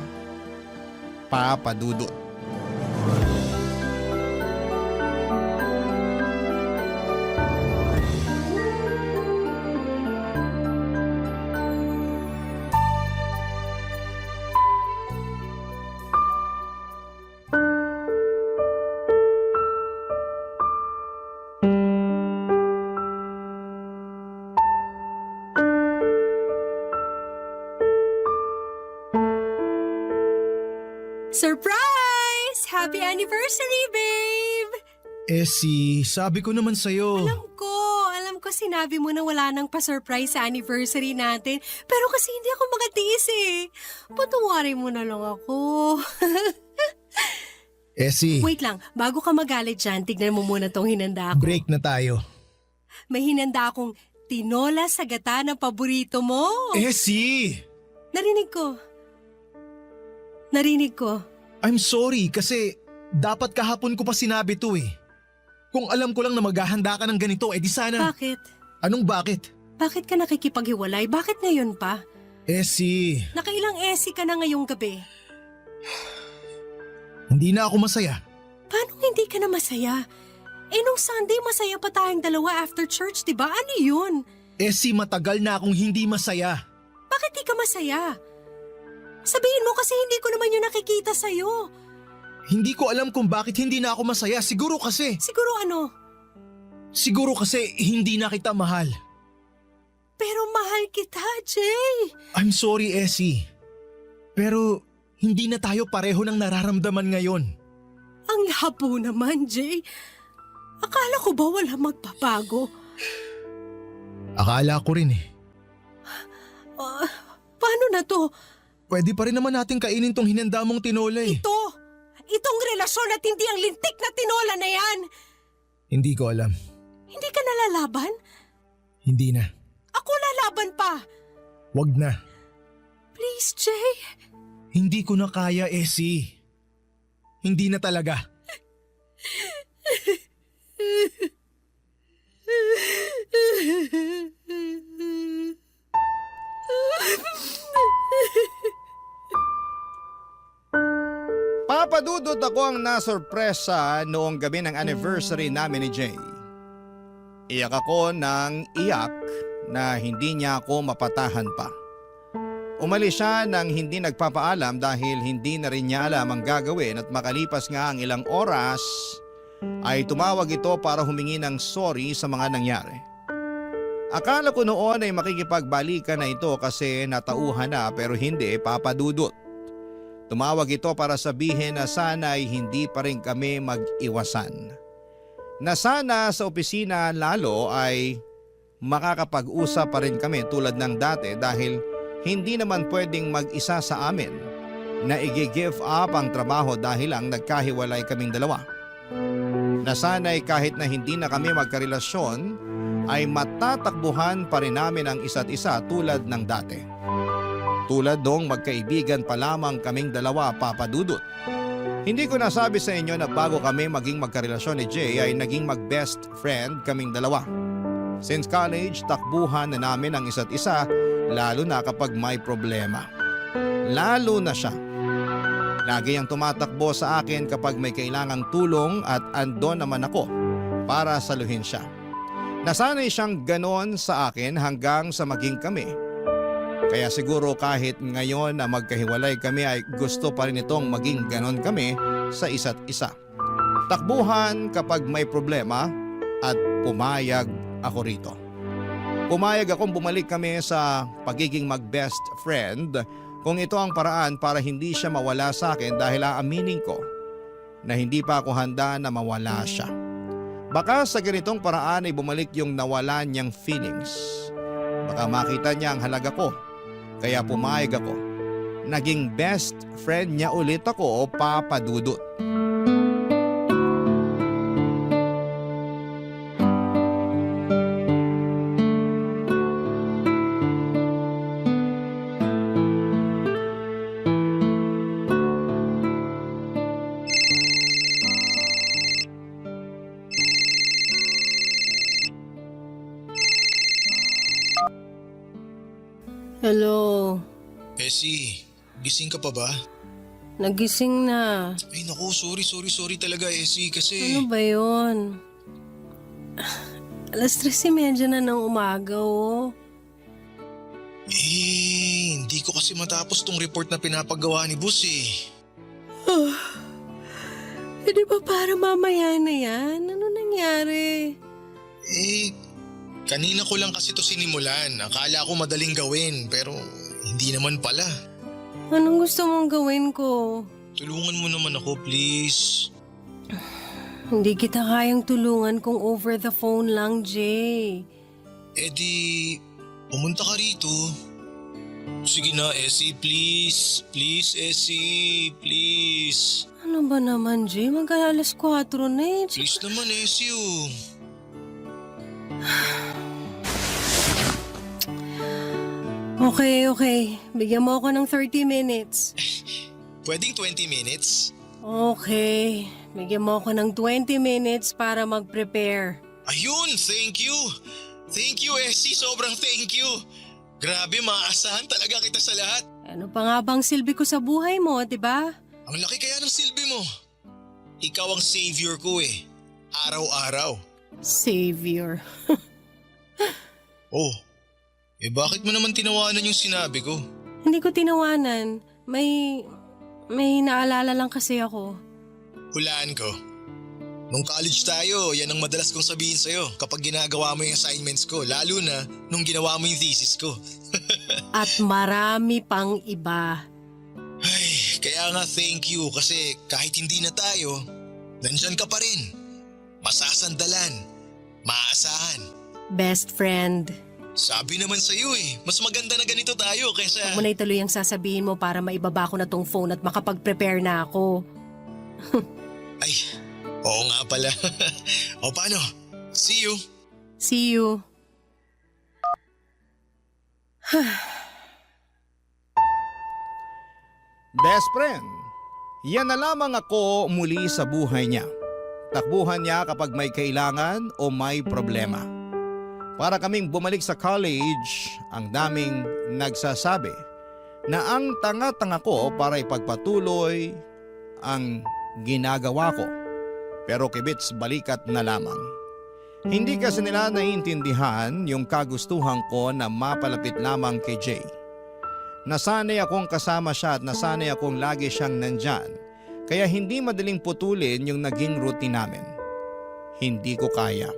Papa Dudut. Happy anniversary, babe! Essie, sabi ko naman sa'yo. Alam ko sinabi mo na wala nang pa-surprise sa anniversary natin. Pero kasi hindi ako makatiis eh. Patawarin mo na lang ako. Essie, Wait lang, bago ka magalit dyan, tignan mo muna tong hinanda ko. break na tayo. May hinanda akong tinola sa gata ng paborito mo. Essie! Narinig ko. I'm sorry kasi dapat kahapon ko pa sinabi to eh. Kung alam ko lang na maghahanda ka ng ganito, di sana. Bakit? Anong bakit? Bakit ka nakikipaghiwalay? Bakit ngayon pa? Essie, Nakailang esi ka na ngayong gabi. hindi na ako masaya. Paano hindi ka na masaya? Nung Sunday masaya pa tayong dalawa after church, di ba? Ano yun? Essie, matagal na akong hindi masaya. Bakit di ka masaya? Sabihin mo kasi hindi ko naman yung nakikita sa'yo. Hindi ko alam kung bakit hindi na ako masaya. Siguro kasi hindi na kita mahal. Pero mahal kita, Jay. I'm sorry, Essie. Pero hindi na tayo pareho ng nararamdaman ngayon. Ang labo naman, Jay. Akala ko ba wala magbabago? Akala ko rin eh. Paano na to? Pwede pa rin naman natin kainin tong hinanda mong tinola eh. Itong relasyon at hindi ang lintik na tinola na yan. Hindi ko alam. Hindi ka nalalaban? Hindi na. Ako lalaban pa. Wag na. Please, Jay. Hindi ko na kaya, Essie. Hindi na talaga. Papadudot ako ang nasorpresa noong gabi ng anniversary namin ni Jay. Iyak ako ng iyak na hindi niya ako mapatahan pa. Umalis siya nang hindi nagpapaalam dahil hindi na rin niya alam ang gagawin at makalipas nga ang ilang oras ay tumawag ito para humingi ng sorry sa mga nangyari. Akala ko noon ay makikipagbalikan na ito kasi natauhan na pero hindi, papadudot. Tumawag ito para sabihin na sana ay hindi pa rin kami mag-iwasan. Na sana sa opisina lalo ay makakapag-usap pa rin kami tulad ng dati dahil hindi naman pwedeng mag-isa sa amin na i-give up ang trabaho dahil lang nagkahiwalay kaming dalawa. Na sana'y kahit na hindi na kami magkarelasyon ay matatakbuhan pa rin namin ang isa't isa tulad ng dati. Tulad dong magkaibigan pa lamang kaming dalawa, papadudot. Hindi ko nasabi sa inyo na bago kami maging magkarelasyon ni Jay ay naging mag-best friend kaming dalawa. Since college, takbuhan na namin ang isa't isa lalo na kapag may problema. Lalo na siya. Lagi ang tumatakbo sa akin kapag may kailangang tulong at andon naman ako para saluhin siya. Nasanay siyang ganon sa akin hanggang sa maging kami. Kaya siguro kahit ngayon na magkahiwalay kami ay gusto pa rin itong maging ganon kami sa isa't isa. Takbuhan kapag may problema at pumayag ako rito. Pumayag akong bumalik kami sa pagiging mag-best friend kung ito ang paraan para hindi siya mawala sa akin dahil aaminin ko na hindi pa ako handa na mawala siya. Baka sa ganitong paraan ay bumalik yung nawala niyang feelings. Baka makita niya ang halaga ko. Kaya pumayag ako. Naging best friend niya ulit ako, papadudot. Hello. Essie, gising ka pa ba? Nagising na. Ay naku, sorry talaga Essie kasi... Ano ba yun? 3:30 na ng umaga, oh. Hindi ko kasi matapos tong report na pinapagawa ni boss eh. Di ba para mamaya na yan? Ano nangyari? Kanina ko lang kasi to sinimulan. Akala ko madaling gawin pero hindi naman pala. Anong gusto mong gawin ko? Tulungan mo naman ako, please. Hindi kita kayang tulungan kung over the phone lang, Jay. Eh di, pumunta ka rito. Sige na, Essie, please. Please, Essie, please. Ano ba naman, Jay? Mag-alas 4 na eh. Please naman, Essie, oh. Okay. Bigyan mo ako ng 30 minutes. Pwedeng 20 minutes? Okay. Bigyan mo ako ng 20 minutes para mag-prepare. Ayun, thank you. Thank you, Essie. Sobrang thank you. Grabe, maaasahan talaga kita sa lahat. Ano pa nga bang silbi ko sa buhay mo, di ba? Ang laki kaya ng silbi mo. Ikaw ang savior ko eh. Araw-araw. Savior. Oh, bakit mo naman tinawanan yung sinabi ko? Hindi ko tinawanan. May naalala lang kasi ako. Hulaan ko. Nung college tayo, yan ang madalas kong sabihin sa'yo kapag ginagawa mo yung assignments ko, lalo na nung ginawa mo yung thesis ko. At marami pang iba. Ay, kaya nga thank you kasi kahit hindi na tayo, nandyan ka pa rin. Masasandalan, maaasahan. Best friend. Sabi naman sa'yo mas maganda na ganito tayo kaysa… Huwag mo na ituloy ang sasabihin mo para maibaba ko na tong phone at makapag-prepare na ako. Ay, oo nga pala. O paano? See you. See you. Best friend, yan na lamang ako muli sa buhay niya. Takbuhan niya kapag may kailangan o may problema. Para kaming bumalik sa college, ang daming nagsasabi na ang tanga-tanga ko para ipagpatuloy ang ginagawa ko. Pero kibits balikat na lamang. Hindi kasi nila naiintindihan yung kagustuhan ko na mapalapit lamang kay Jay. Nasanay akong kasama siya at nasanay akong lagi siyang nandyan. Kaya hindi madaling putulin yung naging routine namin. Hindi ko kaya.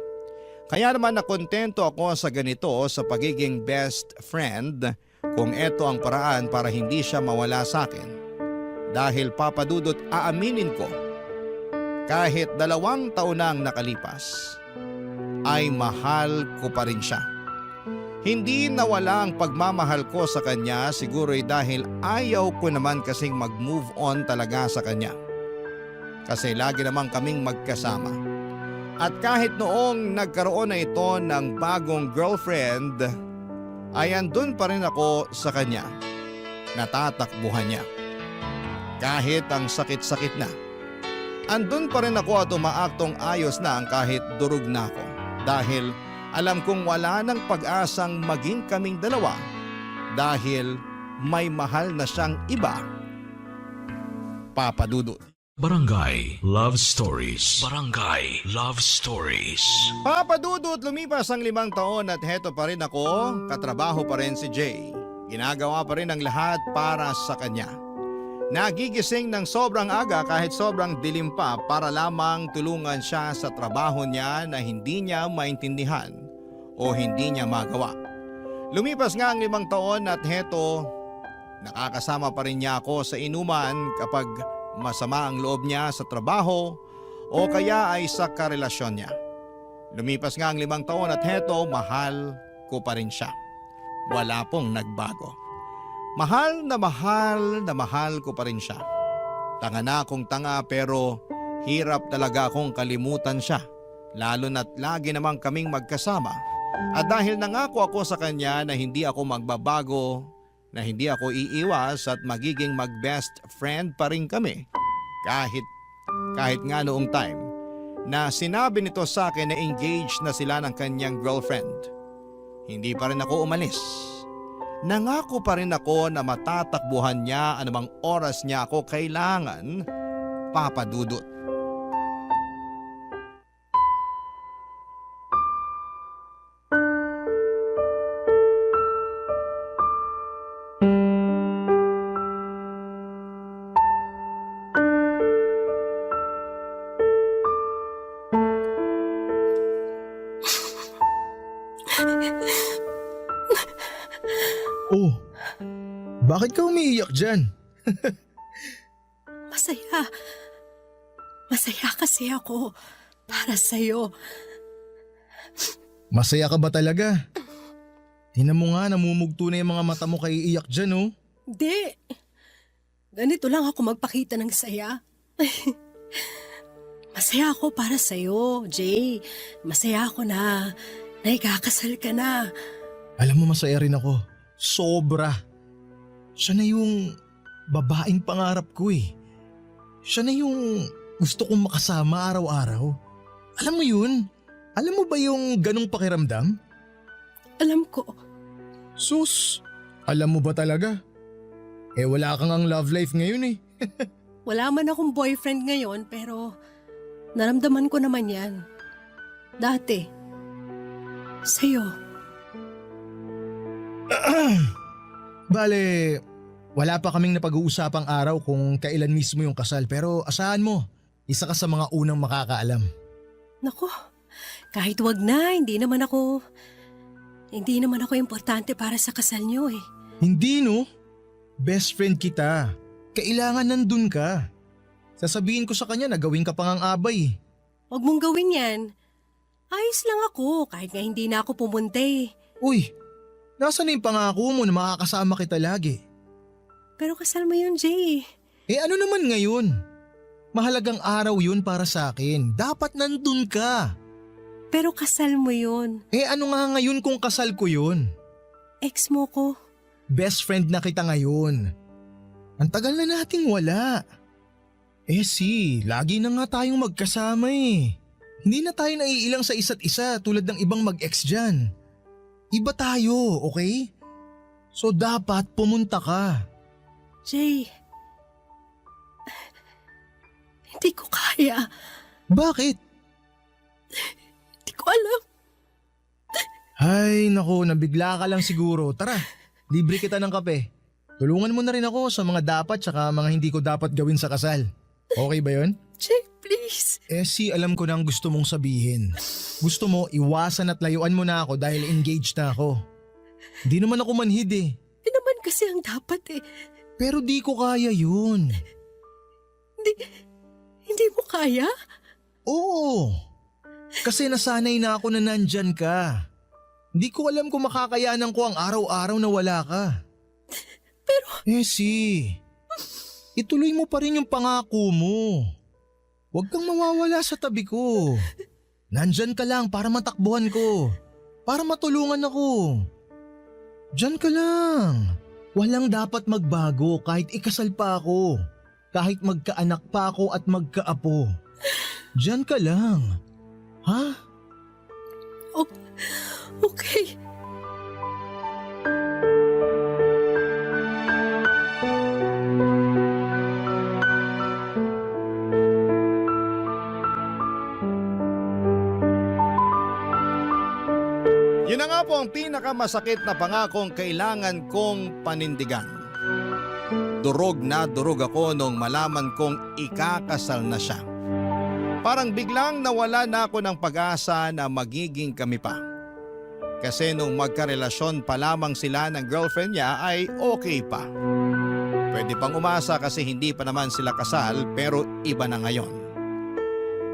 Kaya naman nakontento ako sa ganito sa pagiging best friend kung eto ang paraan para hindi siya mawala sa akin. Dahil papadudot aaminin ko, kahit 2 taon nang nakalipas, ay mahal ko pa rin siya. Hindi nawala ang pagmamahal ko sa kanya siguro'y dahil ayaw ko naman kasing mag-move on talaga sa kanya. Kasi lagi naman kaming magkasama. At kahit noong nagkaroon na ito ng bagong girlfriend, ay andun pa rin ako sa kanya. Natatakbuhan niya. Kahit ang sakit-sakit na. Andun pa rin ako at umaaktong ayos na ang kahit durog na ako. Dahil alam kong wala ng pag-asang maging kaming dalawa dahil may mahal na siyang iba. Papa Dudut. Barangay Love Stories. Barangay Love Stories. Papa Dudut, lumipas ang 5 taon at heto pa rin ako, katrabaho pa rin si Jay. Ginagawa pa rin ang lahat para sa kanya. Nagigising ng sobrang aga kahit sobrang dilim pa para lamang tulungan siya sa trabaho niya na hindi niya maintindihan o hindi niya magawa. Lumipas nga ang 5 taon at heto, nakakasama pa rin niya ako sa inuman kapag masama ang loob niya sa trabaho o kaya ay sa karelasyon niya. Lumipas nga ang 5 taon at heto, mahal ko pa rin siya. Wala pong nagbago. Mahal na mahal ko pa rin siya. Tanga na akong tanga pero hirap talaga akong kalimutan siya. Lalo na't lagi namang kaming magkasama. At dahil nangako ako sa kanya na hindi ako magbabago, na hindi ako iiwas at magiging mag-best friend pa rin kami. Kahit nga noong time na sinabi nito sa akin na engaged na sila ng kanyang girlfriend. Hindi pa rin ako umalis. Nangako pa rin ako na matatakbuhan niya anumang oras niya ako kailangan, Papa Dudut. Oh, bakit ka umiiyak dyan? masaya. Masaya kasi ako para sa'yo. Masaya ka ba talaga? Tingnan mo nga, namumugto na yung mga mata mo kay iiyak dyan, oh. Hindi. Ganito lang ako magpakita ng saya. Masaya ako para sa'yo, Jay. Masaya ako na ikakasal ka na. Alam mo, masaya rin ako. Sobra. Siya na yung babaeng pangarap ko eh. Siya na yung gusto kong makasama araw-araw. Alam mo yun? Alam mo ba yung ganong pakiramdam? Alam ko. Sus, alam mo ba talaga? Eh wala kang ang love life ngayon eh. Wala man akong boyfriend ngayon pero naramdaman ko naman yan. Dati. Sa'yo. Bale, wala pa kaming napag-uusapang araw kung kailan mismo yung kasal pero asahan mo, isa ka sa mga unang makakaalam. Nako, kahit wag na, hindi naman ako importante para sa kasal niyo eh. Hindi no? Best friend kita. Kailangan nandun ka. Sasabihin ko sa kanya na gawin ka pang ang abay. Wag mong gawin yan. Ayos lang ako kahit nga hindi na ako pumunta eh. Uy, nasa na yung pangako mo na makakasama kita lagi? Pero kasal mo yun, Jay. Eh ano naman ngayon? Mahalagang araw yun para sa akin. Dapat nandun ka. Pero kasal mo yun. Eh ano nga ngayon kung kasal ko yun? Ex mo ko. Best friend na kita ngayon. Ang tagal na nating wala. Eh lagi na nga tayong magkasama eh. Hindi na tayo naiilang sa isa't isa tulad ng ibang mag-ex dyan. Iba tayo, okay? So dapat pumunta ka. Jay, hindi ko kaya. Bakit? Hindi ko alam. Ay nako, nabigla ka lang siguro. Tara, libre kita ng kape. Tulungan mo na rin ako sa mga dapat tsaka mga hindi ko dapat gawin sa kasal. Okay ba yun? Jay, please. Eh alam ko na ang gusto mong sabihin. Gusto mo iwasan at layuan mo na ako dahil engaged na ako. Hindi naman ako manhid eh. Hindi naman kasi ang dapat eh. Pero di ko kaya yun. Hindi mo kaya? Oo. Kasi nasanay na ako na nandyan ka. Hindi ko alam kung makakayanan ko ang araw-araw na wala ka. Pero… ituloy mo pa rin yung pangako mo. Huwag kang mawawala sa tabi ko. Nandyan ka lang para matakbuhan ko. Para matulungan ako. Diyan ka lang. Walang dapat magbago kahit ikasal pa ako. Kahit magkaanak pa ako at magkaapo. Diyan ka lang. Ha? Okay. Yun na nga po ang pinakamasakit na pangakong kailangan kong panindigan. Durog na durog ako nung malaman kong ikakasal na siya. Parang biglang nawala na ako ng pag-asa na magiging kami pa. Kasi nung magkarelasyon pa lamang sila ng girlfriend niya ay okay pa. Pwede pang umasa kasi hindi pa naman sila kasal pero iba na ngayon.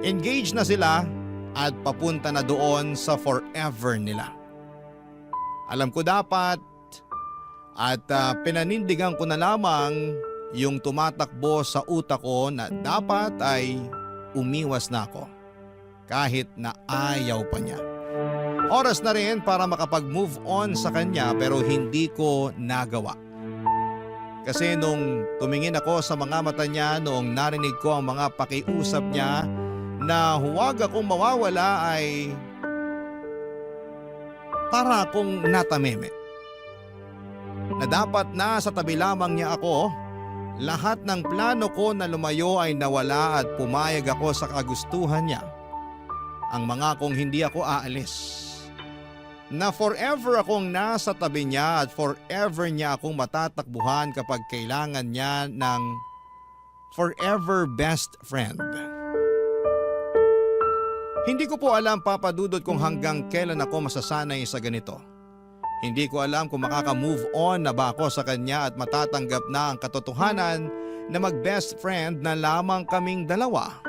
Engaged na sila at papunta na doon sa forever nila. Alam ko dapat at pinanindigan ko na lamang yung tumatakbo sa utak ko na dapat ay umiwas na ako kahit na ayaw pa niya. Oras na rin para makapag-move on sa kanya pero hindi ko nagawa. Kasi nung tumingin ako sa mga mata niya noong narinig ko ang mga pakiusap niya na huwag akong mawawala ay para akong natameme. Na dapat na sa tabi lamang niya ako, lahat ng plano ko na lumayo ay nawala at pumayag ako sa kagustuhan niya. Ang mga kong hindi ako aalis. Na forever akong nasa tabi niya at forever niya akong matatakbuhan kapag kailangan niya ng forever best friend. Hindi ko po alam, Papa Dudut, kung hanggang kailan ako masasanay sa ganito. Hindi ko alam kung makaka-move on na ba ako sa kanya at matatanggap na ang katotohanan na mag-best friend na lamang kaming dalawa.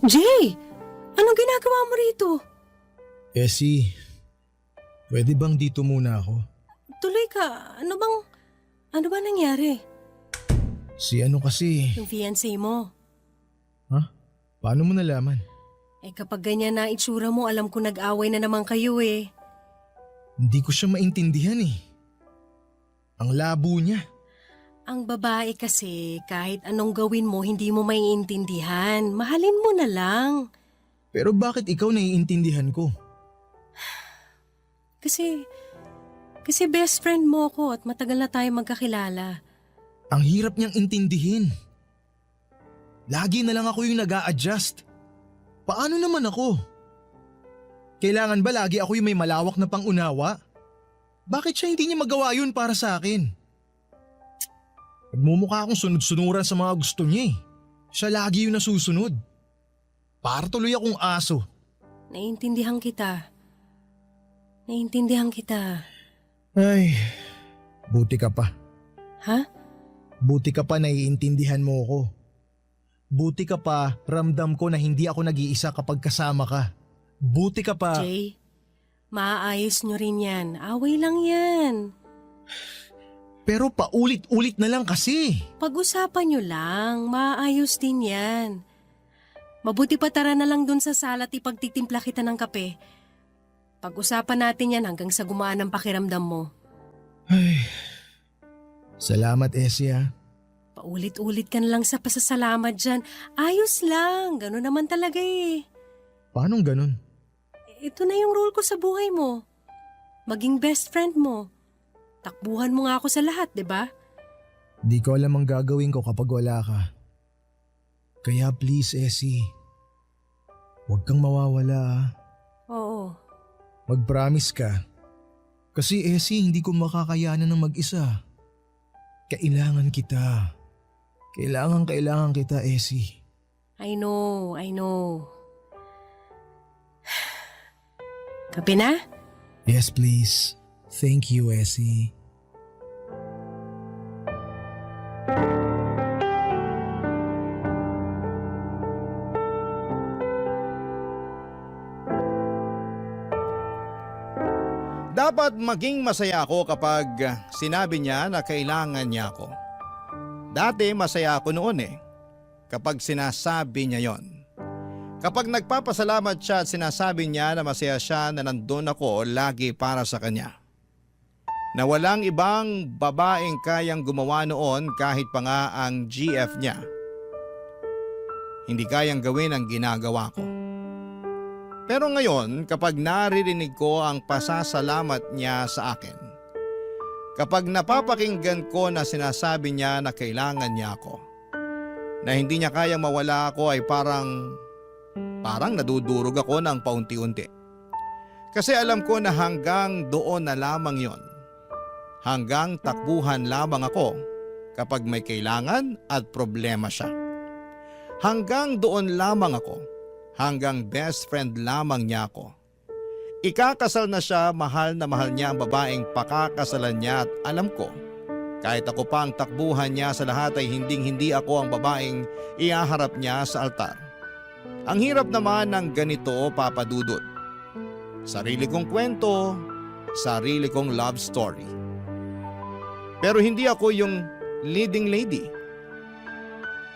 Jay! Anong ginagawa mo rito? Essie, pwede bang dito muna ako? Tuloy ka. Ano ba nangyari? Si ano kasi, Yung fiancé mo. paano mo nalaman? Kapag ganyan na itsura mo, alam ko nag-away na naman kayo eh. Hindi ko siya maintindihan eh. Ang labo niya. Ang babae kasi, kahit anong gawin mo, hindi mo maiintindihan. Mahalin mo na lang. Pero bakit ikaw naiintindihan ko? Kasi best friend mo ko at matagal na tayo magkakilala. Ang hirap niyang intindihin. Lagi na lang ako yung nag-a-adjust. Paano naman ako? Kailangan ba lagi ako yung may malawak na pangunawa? Bakit siya hindi niya magawa yun para sa akin? Nagmumukha akong sunod-sunuran sa mga gusto niya eh. Siya lagi yung nasusunod. Para tuloy akong aso. Naiintindihan kita. Ay, buti ka pa. Ha? Buti ka pa naiintindihan mo ako. Buti ka pa ramdam ko na hindi ako nag-iisa kapag kasama ka. Buti ka pa. Jay, maaayos nyo rin yan. Away lang yan. Pero paulit-ulit na lang kasi. Pag-usapan nyo lang, maayos din yan. Mabuti pa tara na lang dun sa sala at ipagtitimpla kita ng kape. Pag-usapan natin yan hanggang sa gumaan ang pakiramdam mo. Ay, salamat Essie ah. Paulit-ulit ka na lang sa pasasalamat dyan. Ayos lang, gano'n naman talaga eh. Paanong ganun? Ito na yung role ko sa buhay mo. Maging best friend mo. Takbuhan mo nga ako sa lahat, di ba? Di ko alam ang gagawin ko kapag wala ka. Kaya please Essie, huwag kang mawawala ah. Oo. Mag-promise ka. Kasi Essie, hindi ko makakayanan ng mag-isa. Kailangan kita. Kailangan kita, Essie. I know. Kape na? Yes, please. Thank you, Essie. Dapat maging masaya ako kapag sinabi niya na kailangan niya ako. Dati masaya ako noon kapag sinasabi niya yon. Kapag nagpapasalamat siya at sinasabi niya na masaya siya na nandun ako lagi para sa kanya. Na walang ibang babaeng kayang gumawa noon kahit pa nga ang GF niya. Hindi kayang gawin ang ginagawa ko. Pero ngayon, kapag naririnig ko ang pasasalamat niya sa akin, kapag napapakinggan ko na sinasabi niya na kailangan niya ako, na hindi niya kayang mawala ako ay parang nadudurog ako ng paunti-unti. Kasi alam ko na hanggang doon na lamang yon. Hanggang takbuhan lamang ako kapag may kailangan at problema siya. Hanggang doon lamang ako. Hanggang best friend lamang niya ako. Ikakasal na siya, mahal na mahal niya ang babaeng pakakasalan niya at alam ko, kahit ako pa ang takbuhan niya sa lahat ay hindi ako ang babaeng ihaharap niya sa altar. Ang hirap naman ng ganito, Papa Dudut. Sarili kong kwento, sarili kong love story. Pero hindi ako yung leading lady.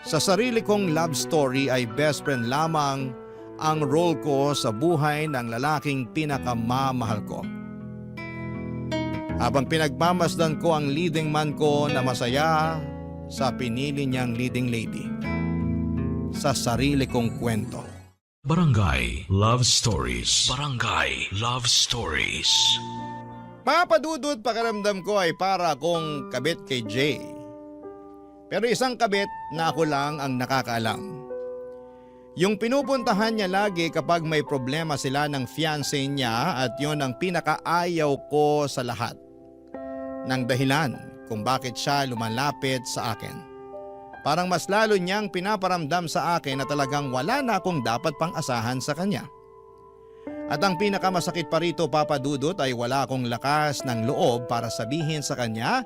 Sa sarili kong love story ay best friend lamang ang role ko sa buhay ng lalaking pinakamamahal ko. Habang pinagmamasdan ko ang leading man ko na masaya sa pinili niyang leading lady. Sa sarili kong kwento. Barangay Love Stories. Barangay Love Stories. Papadudot, pakiramdam ko ay para akong kabit kay Jay. Pero isang kabit na ako lang ang nakakaalam. Yung pinupuntahan niya lagi kapag may problema sila ng fiancé niya at yon ang pinakaayaw ko sa lahat. Nang dahilan kung bakit siya lumalapit sa akin. Parang mas lalo niyang pinaparamdam sa akin na talagang wala na akong dapat pang asahan sa kanya. At ang pinakamasakit pa rito, Papa Dudut, ay wala akong lakas ng loob para sabihin sa kanya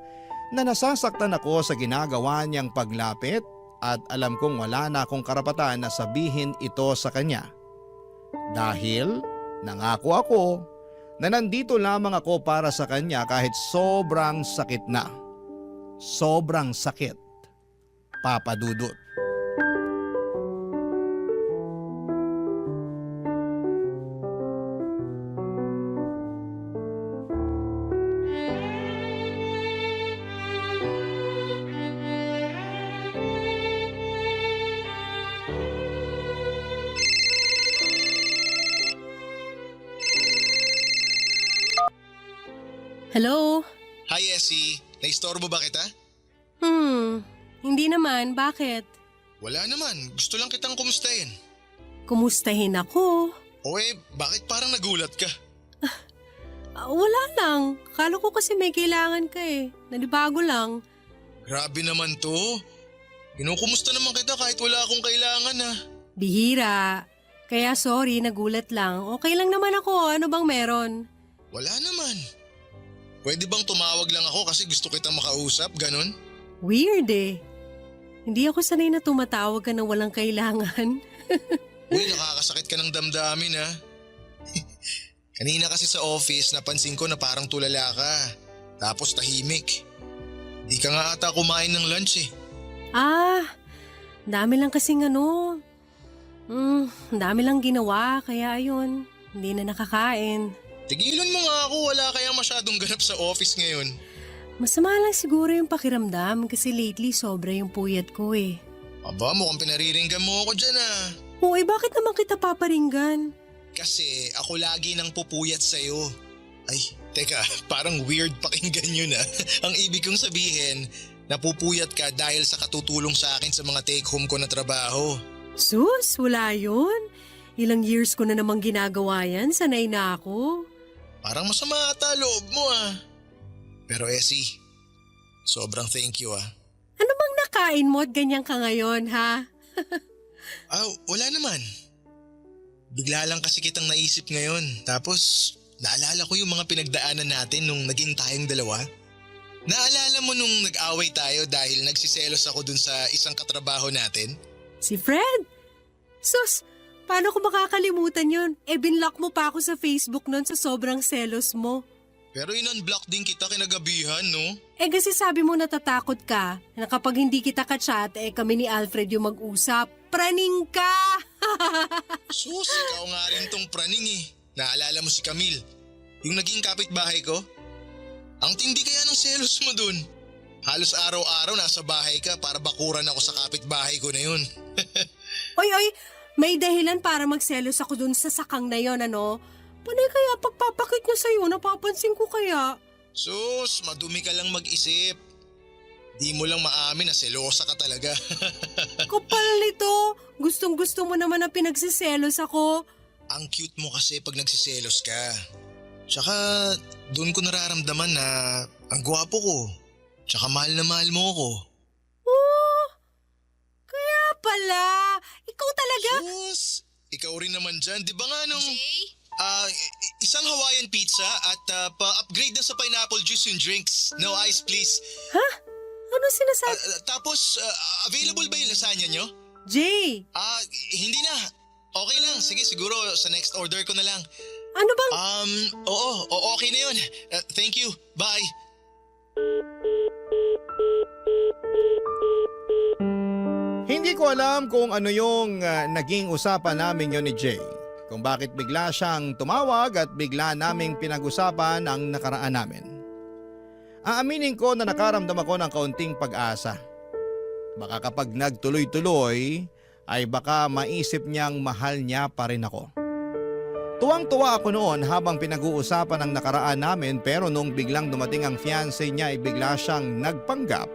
na nasasaktan ako sa ginagawa niyang paglapit at alam kong wala na akong karapatan na sabihin ito sa kanya. Dahil nangako ako na nandito lamang ako para sa kanya kahit sobrang sakit na. Sobrang sakit, Papa Dudut. Hello? Hi Essie, naistorbo ba kita? Hindi naman. Bakit? Wala naman, gusto lang kitang kumustahin. Kumustahin ako? O bakit parang nagulat ka? Wala lang. Kala ko kasi may kailangan ka eh. Nanibago lang. Grabe naman to. Kinukumusta naman kita kahit wala akong kailangan ah. Bihira. Kaya sorry, nagulat lang. Okay lang naman ako. Ano bang meron? Wala naman. Pwede bang tumawag lang ako kasi gusto kitang makausap, ganon? Weird eh. Hindi ako sanay na tumatawag ka na walang kailangan. Uy, nakakasakit ka ng damdamin ha. Kanina kasi sa office napansin ko na parang tulala ka. Tapos tahimik. Di ka nga ata kumain ng lunch eh. Dami lang kasing dami lang ginawa kaya ayun, hindi na nakakain. Tigilan mo nga ako, wala kayang masyadong ganap sa office ngayon. Masama lang siguro yung pakiramdam kasi lately sobra yung puyat ko eh. Aba, mukhang pinariringgan mo ako dyan ah. Bakit naman kita paparinggan? Kasi ako lagi nang pupuyat sa'yo. Ay, teka, parang weird pakinggan yun ah. Ang ibig kong sabihin, napupuyat ka dahil sa katutulong sa akin sa mga take home ko na trabaho. Sus, wala yun. Ilang years ko na namang ginagawa yan, sanay na ako. Parang masama ata loob mo ah. Pero Essie, sobrang thank you ah. Ano bang nakain mo at ganyan ka ngayon ha? Wala naman. Bigla lang kasi kitang naisip ngayon. Tapos naalala ko yung mga pinagdaanan natin nung naging tayong dalawa. Naalala mo nung nag-away tayo dahil nagsiselos ako dun sa isang katrabaho natin? Si Fred? Sus, paano ko makakalimutan yun? Binlock mo pa ako sa Facebook nun sa sobrang selos mo. Pero in-unblock din kita kinagabihan, no? Kasi sabi mo natatakot ka na kapag hindi kita ka-chat, kami ni Alfred yung mag-usap. Praning ka! Sus, ikaw nga rin tong praning eh. Naalala mo si Camille, yung naging kapitbahay ko? Ang tindi kaya ng selos mo dun. Halos araw-araw nasa bahay ka para bakuran ako sa kapitbahay ko na yun. Oy, may dahilan para magselos ako dun sa sakang na yon, ano? Panay kaya pagpapakit niya sa'yo, napapansin ko kaya. Sus, madumi ka lang mag-isip. Di mo lang maamin na selosa ka talaga. Kapal nito, gustong-gusto mo naman na pinagsiselos ako. Ang cute mo kasi pag nagsiselos ka. Tsaka doon ko nararamdaman na ang gwapo ko. Tsaka mahal na mahal mo ako. Kaya pala, ikaw talaga? Sus, ikaw rin naman dyan. Di ba nga nung... Jay? Isang Hawaiian pizza at pa-upgrade na sa pineapple juice yung drinks. No ice please. Ha? Ano sinasabi? Tapos, available ba yung lasagna nyo? Jay, Hindi na. Okay lang. Sige, siguro sa next order ko na lang. ano bang... Oo, okay na yun. Thank you. Bye. Hindi ko alam kung ano yung naging usapan namin yon ni Jay. Kung bakit bigla siyang tumawag at bigla naming pinag-usapan ang nakaraan namin. Aaminin ko na nakaramdam ako ng kaunting pag-asa. Baka kapag nagtuloy-tuloy ay baka maisip niyang mahal niya pa rin ako. Tuwang-tuwa ako noon habang pinag-uusapan ang nakaraan namin pero nung biglang dumating ang fiancé niya ay bigla siyang nagpanggap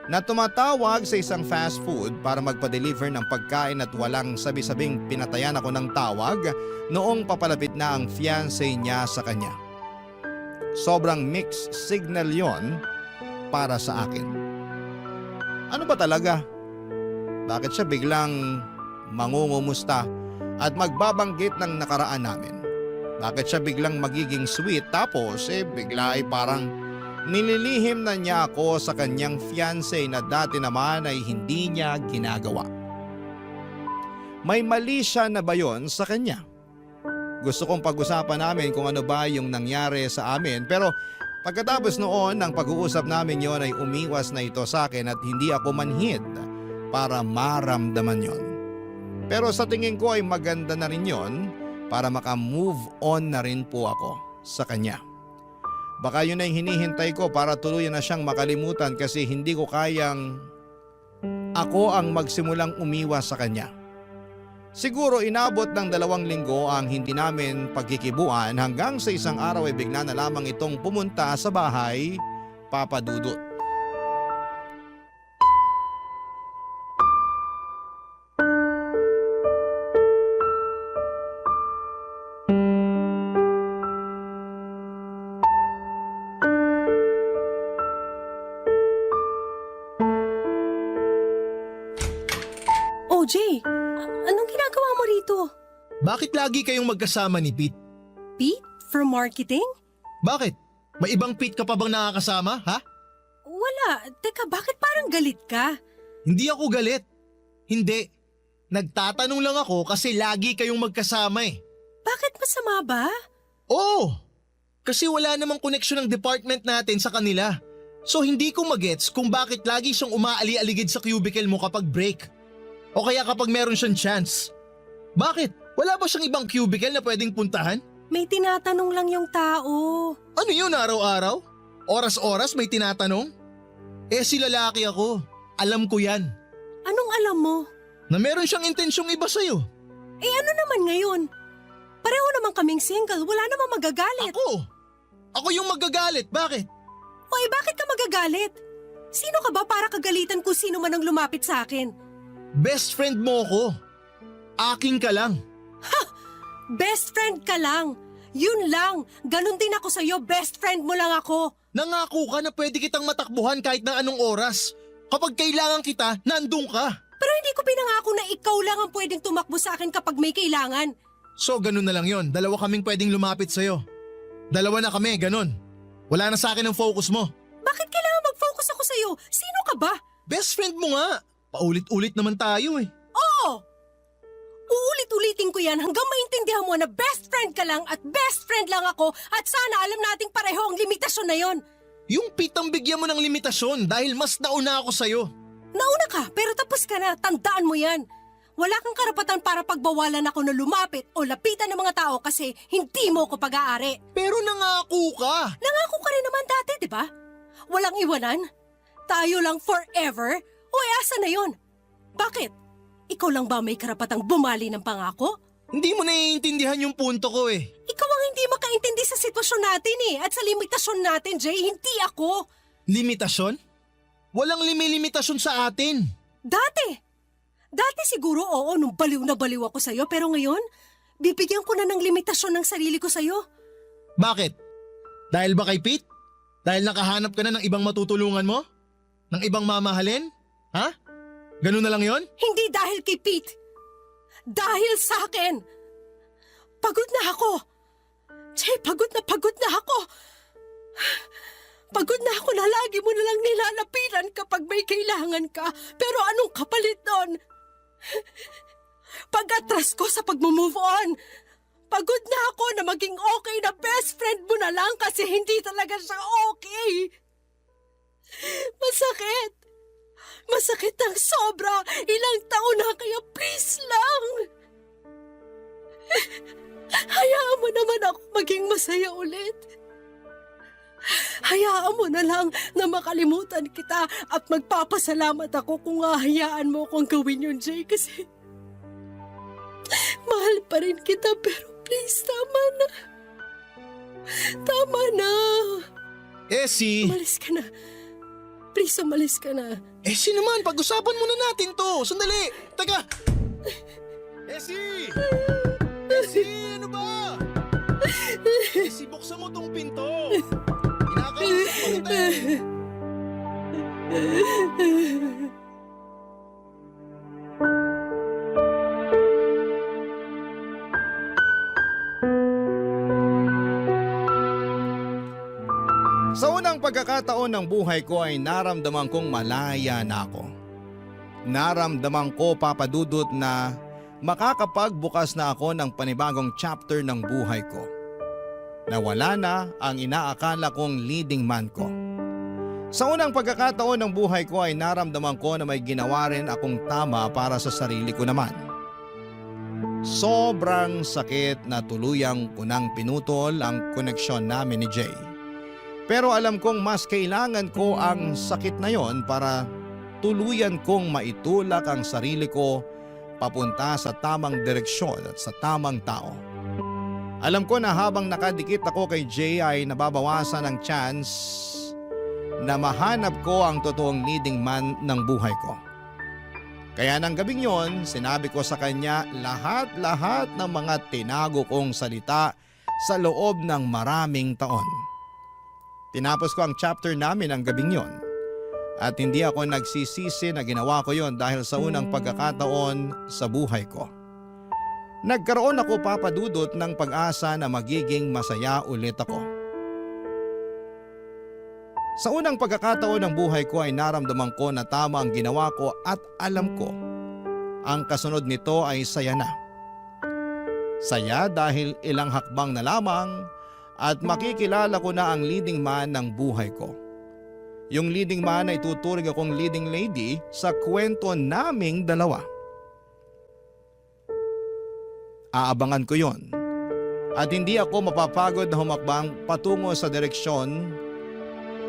na tumatawag sa isang fast food para magpa-deliver ng pagkain at walang sabi-sabing pinatayan ako ng tawag noong papalapit na ang fiancé niya sa kanya. Sobrang mixed signal yon para sa akin. Ano ba talaga? Bakit siya biglang mangungumusta at magbabanggit ng nakaraan namin? Bakit siya biglang magiging sweet tapos bigla ay parang nililihim na niya ako sa kanyang fiancé na dati naman ay hindi niya ginagawa? May mali siya na ba yon sa kanya? Gusto kong pag-usapan namin kung ano ba yung nangyari sa amin pero pagkatapos noon ng pag-uusap namin yon ay umiwas na ito sa akin at hindi ako manhid para maramdaman yon. Pero sa tingin ko ay maganda na rin yon para maka-move on na rin po ako sa kanya. Baka yun ay hinihintay ko para tuluyan na siyang makalimutan kasi hindi ko kayang ako ang magsimulang umiwas sa kanya. Siguro inabot ng 2 linggo ang hindi namin pagkikibuan hanggang sa isang araw ay bigla na lamang itong pumunta sa bahay, Papa Dudut. OJ, anong ginagawa mo rito? Bakit lagi kayong magkasama ni Pete? Pete? From marketing? Bakit? May ibang Pete ka pa bang nakakasama, ha? Wala. Teka, bakit parang galit ka? Hindi ako galit. Hindi. Nagtatanong lang ako kasi lagi kayong magkasama eh. Bakit masama ba? Oo! Kasi wala namang koneksyon ng department natin sa kanila. So hindi ko magets kung bakit lagi siyang umaali-aligid sa cubicle mo kapag break. O kaya kapag meron siyang chance. Bakit? Wala ba siyang ibang cubicle na pwedeng puntahan? May tinatanong lang yung tao. Ano yun araw-araw? Oras-oras may tinatanong? Si lalaki ako. Alam ko yan. Anong alam mo? Na meron siyang intensyong iba sa'yo. Ano naman ngayon? Pareho naman kaming single, wala namang magagalit. Ako yung magagalit, bakit? Bakit ka magagalit? Sino ka ba para kagalitan kung sino man ang lumapit sa akin? Best friend mo ko. Akin ka lang. Best friend ka lang. Yun lang. Ganon din ako sa'yo, best friend mo lang ako. Nangako ka na pwede kitang matakbuhan kahit na anong oras. Kapag kailangan kita, nandun ka. Pero hindi ko pinangako na ikaw lang ang pwedeng tumakbo sa akin kapag may kailangan. So ganun na lang yon. 2 kaming pwedeng lumapit sa'yo. 2 na kami, ganun. Wala na sa akin ang focus mo. Bakit kailangan mag-focus ako sa'yo? Sino ka ba? Best friend mo nga. Paulit-ulit naman tayo eh. Oo! Uulit-ulitin ko yan hanggang maintindihan mo na best friend ka lang at best friend lang ako at sana alam nating pareho ang limitasyon na yon. Yung Pete ang bigyan mo ng limitasyon dahil mas nauna ako sa'yo. Nauna ka pero tapos ka na, tandaan mo yan. Wala kang karapatan para pagbawalan ako na lumapit o lapitan ng mga tao kasi hindi mo ko pag-aari. Pero nangako ka. Nangako ka rin naman dati, di ba? Walang iwanan. Tayo lang forever. O asa na yon? Bakit? Ikaw lang ba may karapatang bumali ng pangako? Hindi mo naiintindihan yung punto ko eh. Ikaw ang hindi makaintindi sa sitwasyon natin at sa limitasyon natin, Jay, hindi ako. Limitasyon? Walang limitasyon sa atin. Dati siguro oo nung baliw na baliw ako sa'yo pero ngayon, bibigyan ko na ng limitasyon ng sarili ko sa'yo. Bakit? Dahil ba kay Pete? Dahil nakahanap ka na ng ibang matutulungan mo? Ng ibang mamahalin? Ha? Ganun na lang yon? Hindi dahil kay Pete. Dahil sa akin. Pagod na ako. Jay, pagod na ako. Pagod na ako na lagi mo na lang nilalapitan kapag may kailangan ka. Pero anong kapalit nun? Pag-atras ko sa pag-move on. Pagod na ako na maging okay na best friend mo na lang kasi hindi talaga siya okay. Masakit ng sobra. Ilang taon na kaya please lang. Hayaan mo naman ako maging masaya ulit. Hayaan mo na lang na makalimutan kita at magpapasalamat ako kung hahayaan mo akong gawin yun, Jay, kasi mahal pa rin kita pero Please, tama na. Tama na. Essie! Umalis ka na. Please, umalis ka na. Essie naman, pag-usapan muna natin to. Sandali! Teka! Essie! Essie, ano ba? Essie, buksan mo tong pinto. Kinakausap ko kita eh. Sa unang pagkakataon ng buhay ko ay naramdaman kong malaya na ako. Naramdaman ko, Papa Dudut, na makakapagbukas na ako ng panibagong chapter ng buhay ko. Nawala na ang inaakala kong leading man ko. Sa unang pagkakataon ng buhay ko ay naramdaman ko na may ginawa rin akong tama para sa sarili ko naman. Sobrang sakit na tuluyang kunang pinutol ang koneksyon namin ni Jay. Pero alam kong mas kailangan ko ang sakit na yon para tuluyan kong maitulak ang sarili ko papunta sa tamang direksyon at sa tamang tao. Alam ko na habang nakadikit ako kay Jay ay nababawasan ang chance na mahanap ko ang totoong leading man ng buhay ko. Kaya ng gabing yon, sinabi ko sa kanya lahat-lahat ng mga tinago kong salita sa loob ng maraming taon. Tinapos ko ang chapter namin ang gabing yon. At hindi ako nagsisisi na ginawa ko yon dahil sa unang pagkakataon sa buhay ko. Nagkaroon ako, Papa Dudut, ng pag-asa na magiging masaya ulit ako. Sa unang pagkakataon ng buhay ko ay naramdaman ko na tama ang ginawa ko at alam ko ang kasunod nito ay saya na. Saya dahil ilang hakbang na lamang at makikilala ko na ang leading man ng buhay ko. Yung leading man ay tuturing akong leading lady sa kwento naming dalawa. Aabangan ko yon. At hindi ako mapapagod na humakbang patungo sa direksyon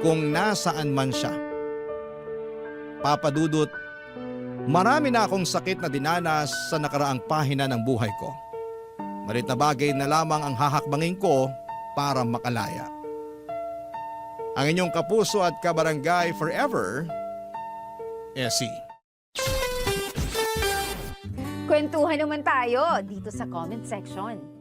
kung nasaan man siya. Papa Dudut, marami na akong sakit na dinanas sa nakaraang pahina ng buhay ko. Malit na bagay na lamang ang hahakbangin ko para makalaya. Ang inyong kapuso at kabarangay forever, Essie. Kwentuhan naman tayo dito sa comment section.